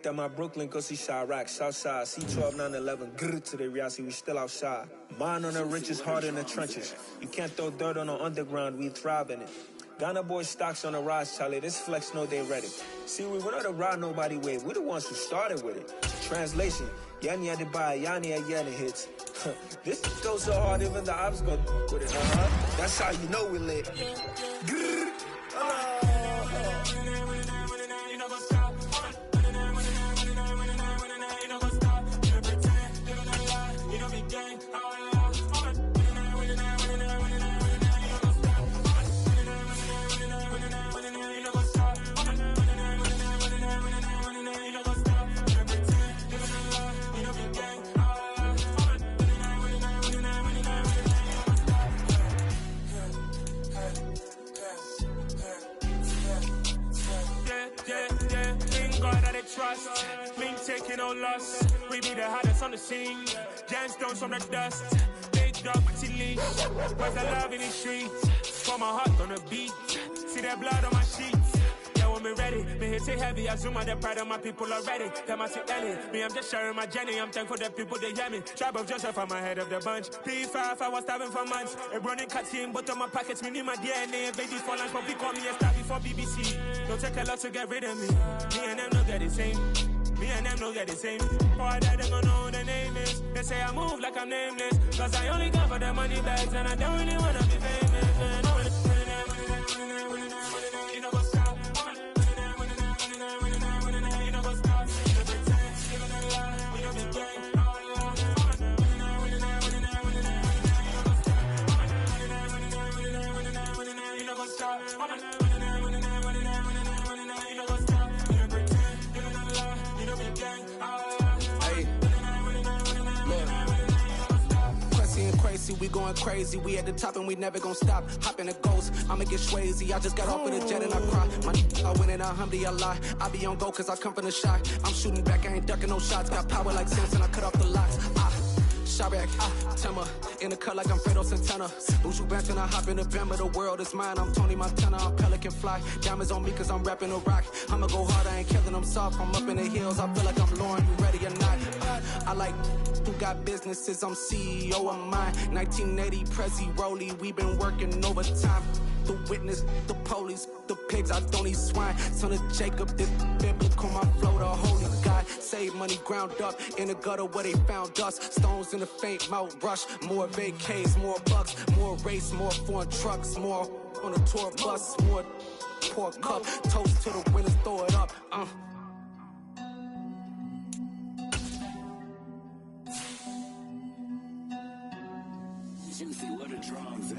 That my Brooklyn, go see Chirac, Southside, C12, 911, grrr to the reality, we still outside. Mine on the riches, heart in the trenches. You can't throw dirt on the underground, we thrive in it. Ghana boys stocks on the rise, Charlie, this flex know they ready. See, we were not a ride nobody way, we the ones who started with it. Translation, Yanni had to buy, Yanni had Yanni hits. This goes so hard, even the ops go with it, That's how you know we lit. Grrr, trust, me taking no loss. We be the hottest on the scene. Gemstones from the dust. Big dog with your leash. Where's the love in the streets? For my heart on the beat. See that blood on my sheets. Yeah, when we ready. Me hit it heavy, I zoom on the pride of my people already. Them I see Ellie, me I'm just sharing my journey. I'm thankful that people they hear me. Tribe of Joseph, I'm ahead of the bunch. P5, I was starving for months. A running cut team, but on my pockets, me need my DNA. Baby for lunch, but we call me a star before BBC. Don't take a lot to get rid of me. Me and them no get the same. Me and them no get the same. Boy, that they don't know who the name is. They say I move like I'm nameless. Cause I only come for the money bags and I don't really wanna be famous. You know what's up? You know what's up? You pretend, living a lie. We don't be gang. You know what's up? We going crazy, we at the top and we never gonna stop. Hop in a ghost, I'ma get swayzy. I just got off with a jet and I cry. My I win in a Humvee, I lie. I be on go cause I come from the shot. I'm shooting back, I ain't ducking no shots. Got power like Samson, I cut off the locks. Shabak, Timber, in the cut like I'm Fredo Santana. Buju Banton, I hop in the Bama, the world is mine. I'm Tony Montana, I'm Pelican Fly. Diamonds on me cause I'm rapping a rock. I'ma go hard, I ain't killing them soft. I'm up in the hills, I feel like I'm Lauren, you ready or not? I like who got businesses, I'm CEO of mine. 1980, Prezi Rolly, we been working overtime. The witness, the police, the pigs, I don't eat swine. Son of Jacob, this biblical, my flow, the holy God. Save money ground up in the gutter where they found us. Stones in the faint mouth rush. More vacays, more bucks, more race, more foreign trucks, more on a tour bus, more pour cup. Toast to the winners, throw it up. Juicy, where the drums at?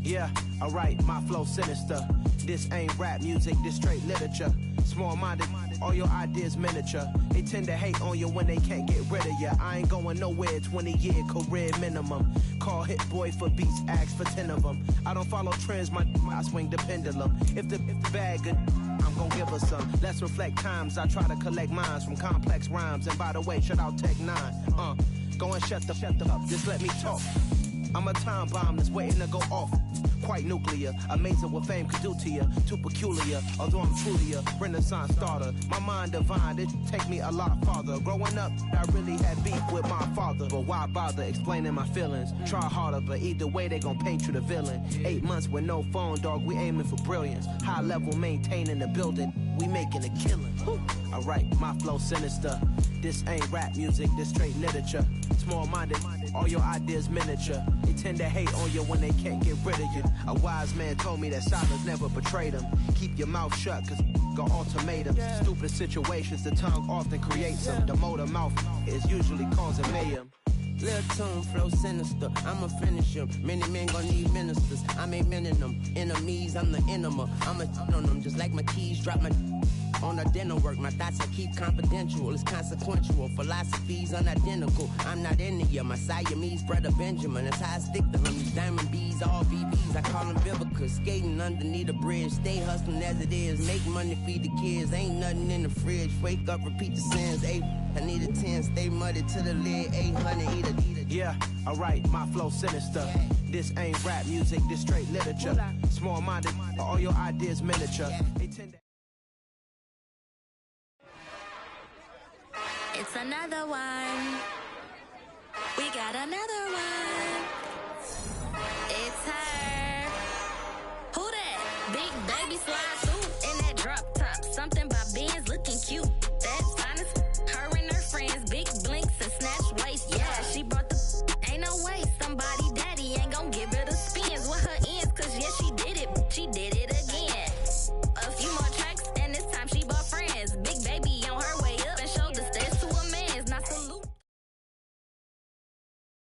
Yeah, alright, my flow sinister. This ain't rap music, this straight literature. Small-minded, all your ideas miniature. They tend to hate on you when they can't get rid of you. I ain't going nowhere, 20-year career minimum. Call Hit Boy for beats, ask for 10 of them. I don't follow trends, I swing the pendulum. If the bag good, I'm gon' give her some. Let's reflect times, I try to collect minds from complex rhymes. And by the way, shout out Tech 9. Go and shut the up, just let me talk. I'm a time bomb that's waiting to go off. Quite nuclear, amazing what fame could do to you. Too peculiar, although I'm truly a renaissance starter. My mind divine, it take me a lot farther. Growing up, I really had beef with my father. But why bother explaining my feelings? Try harder, but either way they gon' paint you the villain. 8 months with no phone, dog, we aiming for brilliance. High level maintaining the building, we making a killing. Alright, my flow sinister. This ain't rap music, this straight literature. Small-minded, all your ideas miniature. They tend to hate on you when they can't get rid of you. A wise man told me that silence never betrayed him. Keep your mouth shut, cause got ultimatums. Stupid situations, the tongue often creates them. The motor mouth is usually causing mayhem. Lil' tune, flow sinister, I'ma finish him. Many men gon' need ministers, I'm aiming them. Enemies, I'm the enema. I'ma on them just like my keys, drop my on the dental work. My thoughts I keep confidential, it's consequential. Philosophies unidentical, I'm not in ya. My Siamese brother Benjamin, that's how I stick to him. These diamond bees, all BBs, I call them Vivica. Skating underneath the bridge, stay hustling as it is. Make money, feed the kids, ain't nothing in the fridge. Wake up, repeat the sins, I need a 10, stay muddy to the lid, 800, eat a. Yeah, alright, my flow sinister. This ain't rap music, this straight literature. Small-minded, all your ideas miniature. They tend to... It's another one. We got another one. It's her. Who that? Big baby slide suit in that drop top. Something by Benz looking cute. That's honest. Her and her friends, big blinks and snatch waist. Yeah, she brought the. Ain't no way somebody daddy ain't gon' give her the spins with her ends. Cause yeah, she did it. She did it again. A few more tracks and this time she bought friends. Big baby on her way up and showed the stairs to a man's. Not salute.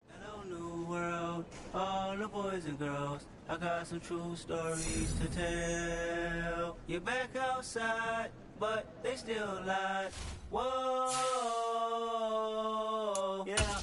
Hello, new world. All the boys and girls. I got some true stories to tell. You're back outside, but they still lied. Whoa, yeah.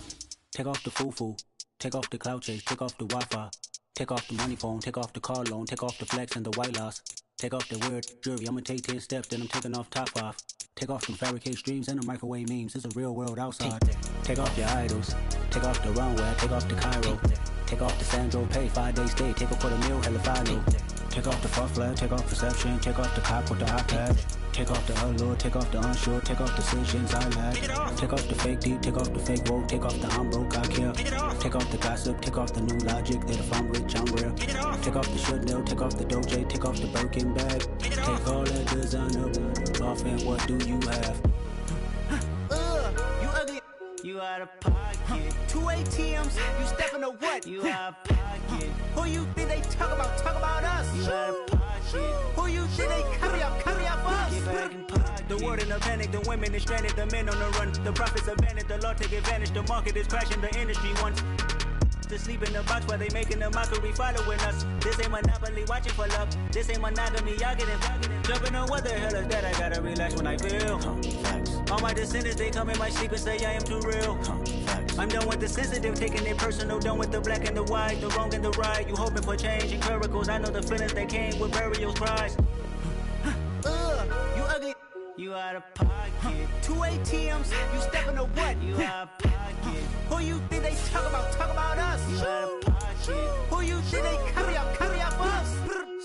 Take off the foo-foo, take off the cloud chase, take off the Wi-Fi, take off the money phone, take off the car loan, take off the flex and the white loss. Take off the weird jewelry, I'ma take 10 steps, then I'm taking off top off. Take off them fabricate streams and the microwave memes, it's a real world outside. Take off your idols, take off the runway, take off the Cairo. Take off the Sandro Pay, 5-day stay, take a quarter meal, hella final. Take off the fuffler, take off perception, take off the cop with the iPad. Take off the allure, take off the unsure, take off decisions I lack. Take off the fake deep, take off the fake woke, take off the I'm broke, I care. Take off the gossip, take off the new logic, that if I'm rich, I'm real. Take off the should know, take off the doje, take off the Birkin bag. Take all that designer off and what do you have? You ugly, you out of pocket. 2 ATMs, you stepping to what? You out of pocket. Who you think they talk about us? You out of pocket. Who you think they carry up us? Get back in pocket. The world in a panic, the women is stranded, the men on the run. The profits abandoned, the law take advantage, the market is crashing, the industry wants to sleep in the box while they making a mockery following us. This ain't Monopoly, watching for love. This ain't monogamy, y'all getting jumping on what the hell is that? I gotta relax when I feel. All my descendants, they come in my sleep and say I am too real. I'm done with the sensitive, taking it personal. Done with the black and the white, the wrong and the right. You hoping for change and miracles. I know the feelings that came with burial cries. You ugly, you out of pocket. 2 ATMs, you stepping to what? You out of pocket. Who you think they talk about us? You out of pocket. Who you think they carry up us?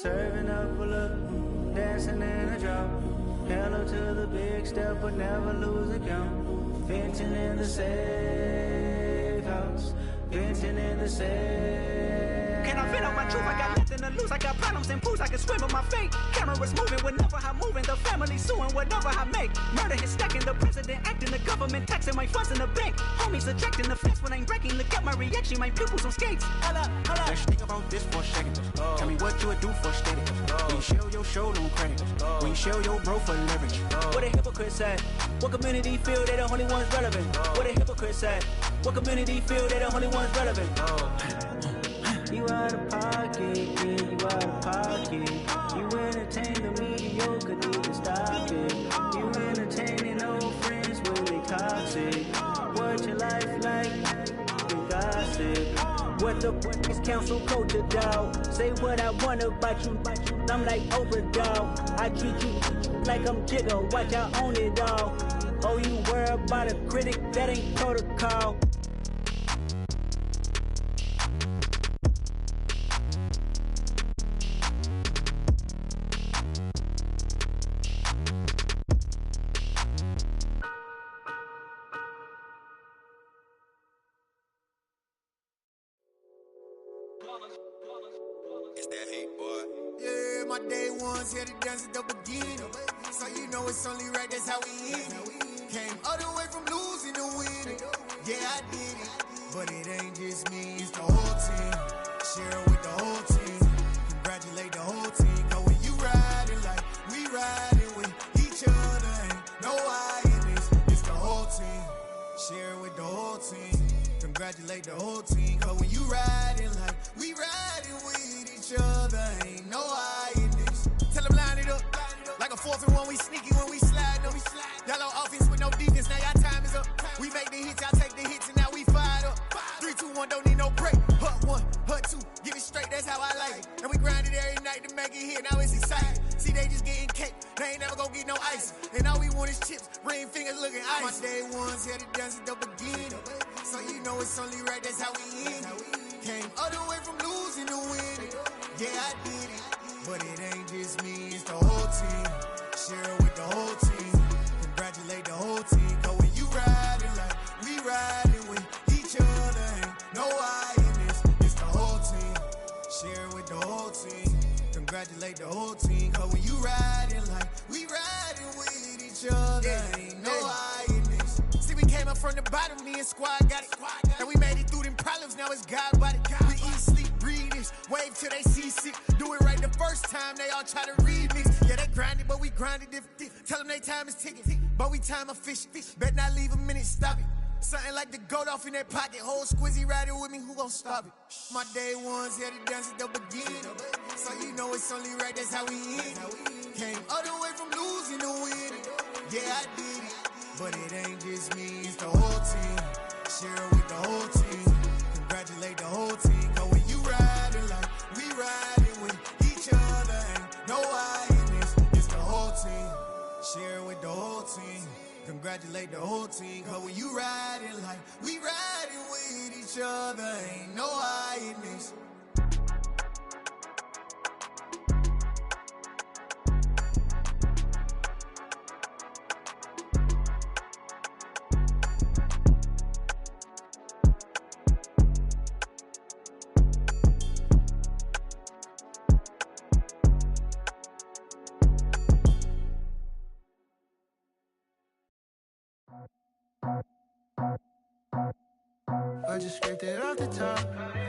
Serving up a look, dancing in a drop. Hello to the big step, but never lose a count. Venting in the safe house. Venting in the safe. Can I vent out my truth? I got nothing to lose. I got problems and booze. I can swim with my fate. Cameras moving whenever I'm moving. The family suing whatever I make. Murder is stacking. The president acting. The government taxing my funds in the bank. Homies ejecting the fence when I'm breaking. Look at my reaction. My pupils on skates. Hold up. Let's think about this for a second. Tell me what you would do for steady. When you show your show, no credit. When you show your bro for leverage. What a hypocrite said. What community feel they the only ones relevant? What a hypocrite said. What community feel they the only ones relevant? You out of pocket, yeah, you out of pocket. You entertain the mediocre, need to stop it. You entertaining old friends when they toxic. What your life like? You gossip. What the fuck is council culture, dog? Say what I want about you. I'm like Oprah, dog. I treat you like I'm Jigga. Watch I own it all. Oh, you worry about a critic? That ain't protocol. It's that hate, boy. Yeah, my day ones here to dance at the beginning. So you know it's only right, that's how we end it. Came all the way from losing to winning. Yeah, I did it. But it ain't just me, it's the whole team. Share it with the whole team. Congratulate the whole team. Cause when you riding like we riding with each other, ain't no I in this. It's the whole team. Share it with the whole team. Congratulate the whole team. Cause when you riding like we riding with each other, ain't no I in this. Tell them line it up. Like a 4th and 1, we sneaky when we slide them. Y'all on offense with no defense, now y'all time is up. We make the hits, y'all take the hits, and now we fired up. 3, 2, 1, don't need no break. Hut 1, hut 2, give it straight, that's how I like it. And we grind it every night to make it hit, now it's exciting. See, they just getting cake, they ain't never gonna get no ice. And all we want is chips, ring fingers looking ice. My day ones here to dance at the beginning. So you know it's only right, that's how we end it. Came all the way from losing to winning. Yeah, I did it. But it ain't just me, it's the whole team. Share it with the whole team. Congratulate the whole team. Cause when you riding like we riding with each other, ain't no I in this. It's the whole team. Share it with the whole team. Congratulate the whole team. Cause when you riding like we riding with each other, ain't no I in this. See, we came up from the bottom, me and squad got it. And we made it through them problems, now it's God body. We eat, sleep, breathe this. Wave till they see sick. Do it right the first time, they all try to remix. Yeah, they grinded, but we grinded different. Tell them they time is ticking, but we time a fish. Bet not leave a minute, stop it. Something like the goat off in their pocket. Whole squizzy riding with me, who gon' stop it? My day ones here to dance at the beginning. So you know it's only right, that's how we end it. Came all the way from losing to winning. Yeah, I did it. But it ain't just me, it's the whole team. Share it with the whole team. Congratulate the whole team. Cause when you riding like we riding with each other, ain't no I. congratulate the whole team. Cause when you riding like we riding with each other, ain't no hiding this. I just scraped it off the top,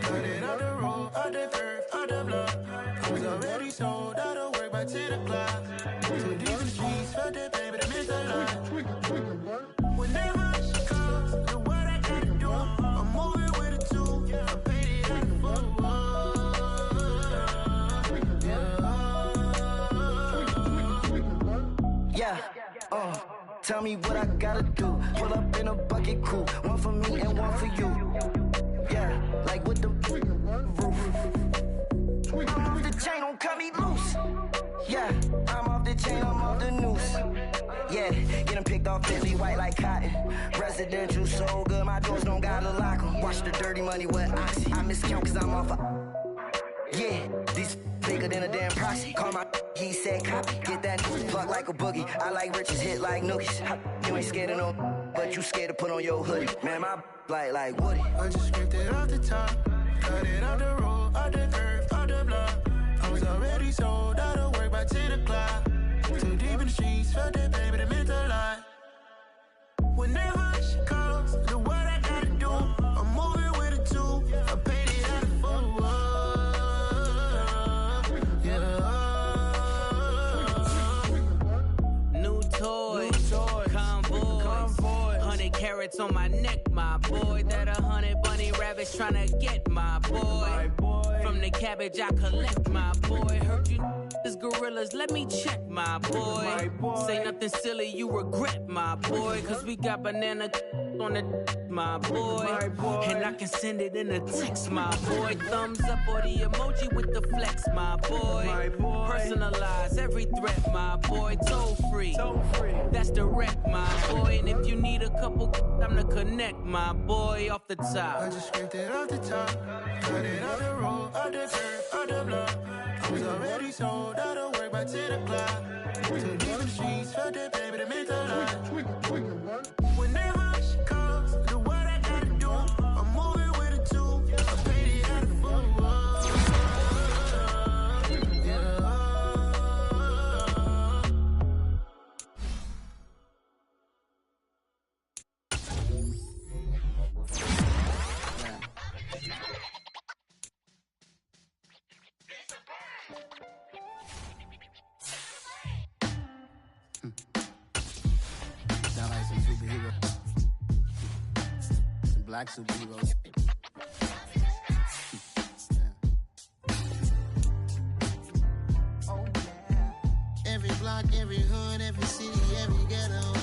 cut it off the road, off the curve, off the block. I was already sold out of work by 10 o'clock. Too deep in the streets, felt that baby, they missed a lot. Whenever she calls, know what I gotta do. I'm moving with a two, I paid it out the full. Yeah, tell me what I gotta do. Pull up in a bucket crew, one for me and one for you. Yeah, like with the roof. I'm off the chain, don't cut me loose. Yeah, I'm off the chain, I'm off the noose. Yeah, getting picked off Bentley white like cotton. Residential so good, my doors don't gotta lock 'em. Watch the dirty money with Oxy. I miscount cause I'm off yeah, these bigger than a damn proxy. Call my he said copy. Get that plug like a boogie. I like riches, hit like nookies. You ain't scared of no, but you scared to put on your hoodie. Man, my like Woody. I just scraped it off the top, cut it off the road, off the curve, off the block. I was already sold out of work by 10 o'clock. Too deep in the streets, felt that baby, they meant a lot. Whenever she calls, know what I gotta do. I'm moving with a two, I paid it out of full. Convoy, 100 carats on my neck, my boy. That 100 bunny rabbits tryna get my boy. From the cabbage I collect, my boy. Heard you is gorillas, let me check, my boy. Say nothing silly, you regret, my boy. Cause we got banana on the my boy. And I can send it in a text, my boy. Thumbs up or the emoji with the flex, my boy. Personalize every threat, my boy. Toll free, that's direct, my boy. And if you need a couple, I'm to connect, my boy. Off the top, I just scraped it off the top, cut it off the road, off the curve, off the block. I was already sold out of work by 10 o'clock. Too deep in the streets, felt that baby, they meant a lot. Whenever she calls, know what I gotta do. I'm moving with a two, I paid it out of full. Sound like some superheroes. Some black superheroes. Oh, yeah. Every block, every hood, every city, every ghetto.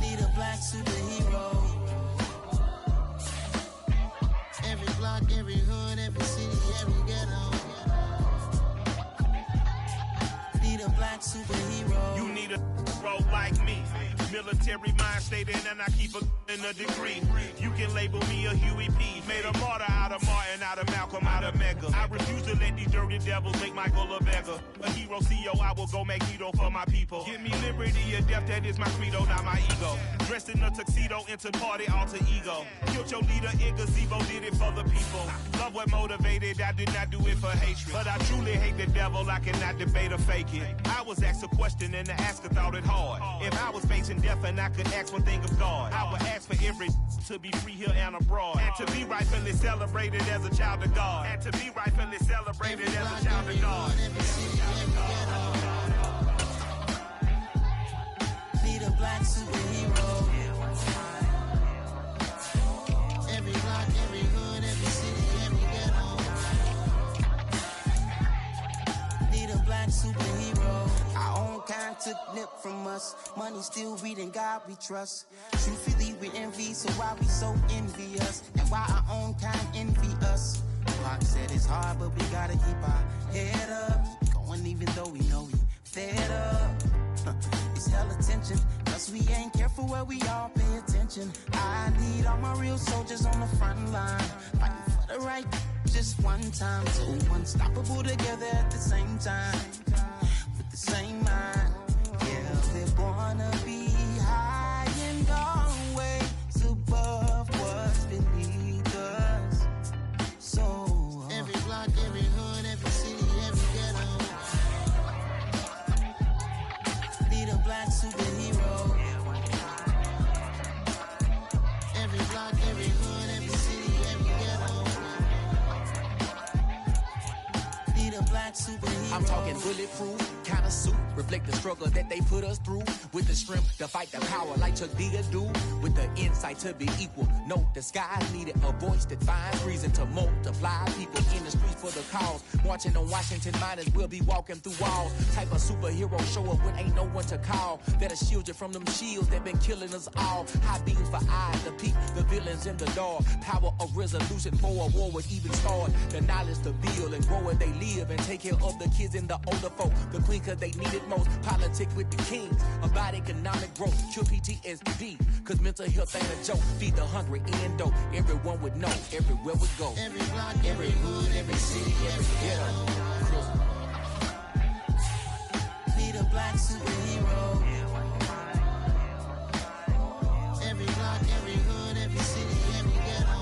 Need a black superhero. Every block, every hood, every city, every ghetto. Need a black superhero. You need a role like me. Military mind state and I keep in a degree. You can label me a Huey P. Made a martyr out of Martin, out of Malcolm, out of Mega. I refuse to let these dirty devils make Michael a beggar. A hero CEO, I will go Magneto for my people. Give me liberty or death, that is my credo, not my ego. Dressed in a tuxedo, into party, alter ego. Killed your leader in gazebo, did it for the people. Love what motivated, I did not do it for hatred. But I truly hate the devil, I cannot debate or fake it. I was asked a question and the asker thought it hard. If I was facing death and I could ask one thing of God, I would ask for every to be free here and abroad. And to be rightfully celebrated as a child of God. And to be rightfully celebrated as a child of God. Need a black superhero. Every block, every hood, every city, every ghetto. Need a black superhero. Our own kind took nip from us. Money still reading, God we trust. Truthfully we envy, so why we so envious? And why our own kind envy us? Pac said it's hard, but we gotta keep our head up. Keep going even though we know we fed up. It's nation. I need all my real soldiers on the front line, fighting for the right just one time. So unstoppable together at the same time, with the same mind. Yeah, we're gonna be high and always above what's beneath us. So every block, every hood, every city, every ghetto need a black superhero. Every block, every hood, every city, every ghetto need a black superhero. I'm talking bulletproof kind of suit, reflect the struggle that they put us through, with the strength to fight the power like Chuck Digger do, with the insight to be equal. No disguise needed, a voice that finds reason to multiply people in the streets for the cause. Marching on Washington miners, we'll be walking through walls. Type of superhero show up when ain't no one to call, that'll shield you from them shields that been killing us all. High beams for eyes to peep the villains in the dark. Power of resolution for a war would even start. The knowledge to build and grow where they live and take care of the kids and the older folk. The queen cause they need it most. Politics with the kings about economic growth. Cure PTSD cause mental health ain't a joke. Feed the hungry and dope. Everyone would know everywhere we go. Every block, every hood, every city, every ghetto need a black superhero. Every block, every hood, every city, every ghetto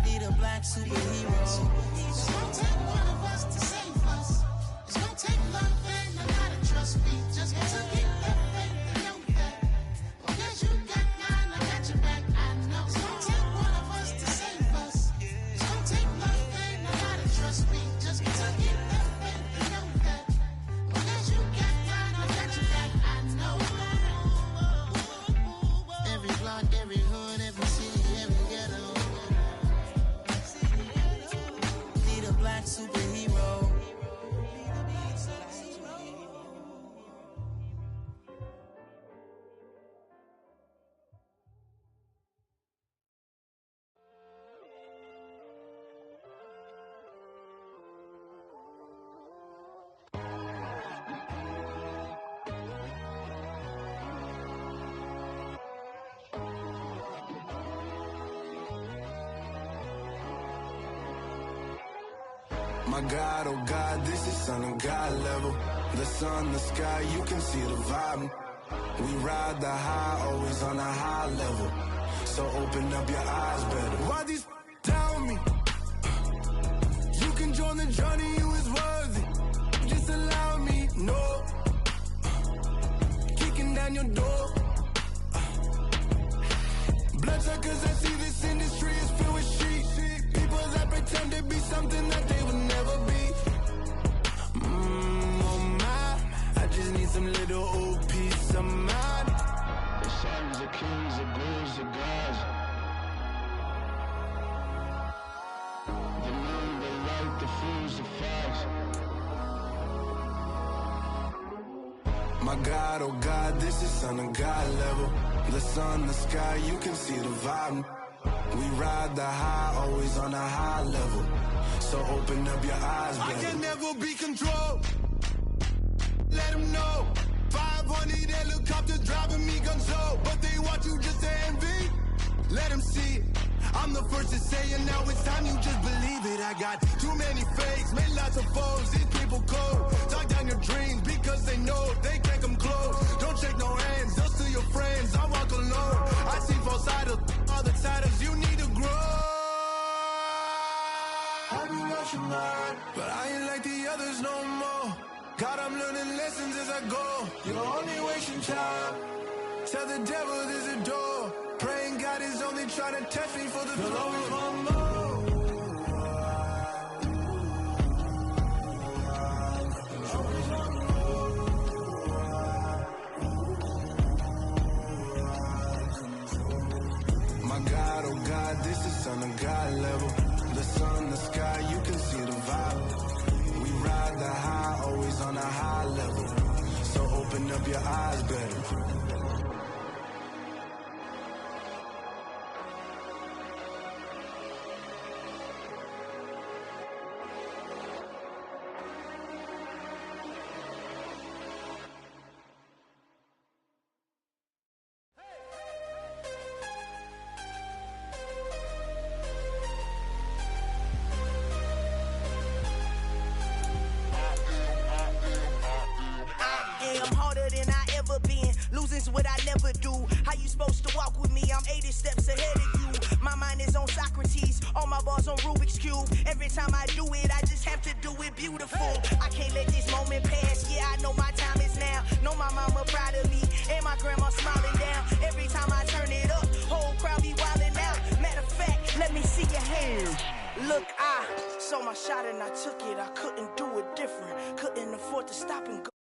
need a black superhero. It's gonna take one of us to save us. It's gonna take love and a lot of trust. We just got to get that faith and know that. Well, guess you got mine, I got your back, I know. It's gonna take one of us to save us. It's gonna take love and a lot of trust. We just got to get that faith and know that. Well, guess you got mine, I got your back, I know. Every block, every hood, every city, every ghetto need a black superhero. My God, oh God, this is Son of God level. The sun, the sky, you can see the vibe. We ride the high, always on a high level. So open up your eyes better. Why these tell me? You can join the journey, you is worthy. Just allow me, no. Kicking down your door. Bloodsuckers, I see this industry is filled with sheep. People that pretend to be something that they would never be. Oh my, I just need some little old peace of mind. The sons of kings, the ghouls, the gods. The known, the right, the fools, the facts. My God, oh God, this is Son of God level. The sun, the sky, you can see the vibe. We ride the high, always on a high level. So open up your eyes, baby. I can never be controlled. Let them know. 500 helicopters driving me gonzo. But they want you just to envy. Let them see it. I'm the first to say it, now it's time you just believe it. I got too many fakes, made lots of foes. These people cold. Talk down your dreams because they know they can't come close. Don't shake no hands, just to your friends. I walk alone. I see false idols, all the titles you need to grow. I be rushing mine, but I ain't like the others no more. God, I'm learning lessons as I go. You're only wasting time. Tell the devil there's a door. Praying God is only trying to test me for the throne. Always want more. My God, oh God, this is Son of God level. The sun, the sky, you can see the vibe. We ride the high, always on a high level. So open up your eyes, baby. bars on Rubik's Cube. Every time I do it, I just have to do it beautiful. I can't let this moment pass. Yeah, I know my time is now. Know my mama proud of me, and my grandma smiling down. Every time I turn it up, whole crowd be wildin' out. Matter of fact, let me see your hands. Look, I saw my shot and I took it. I couldn't do it different. Couldn't afford to stop and go.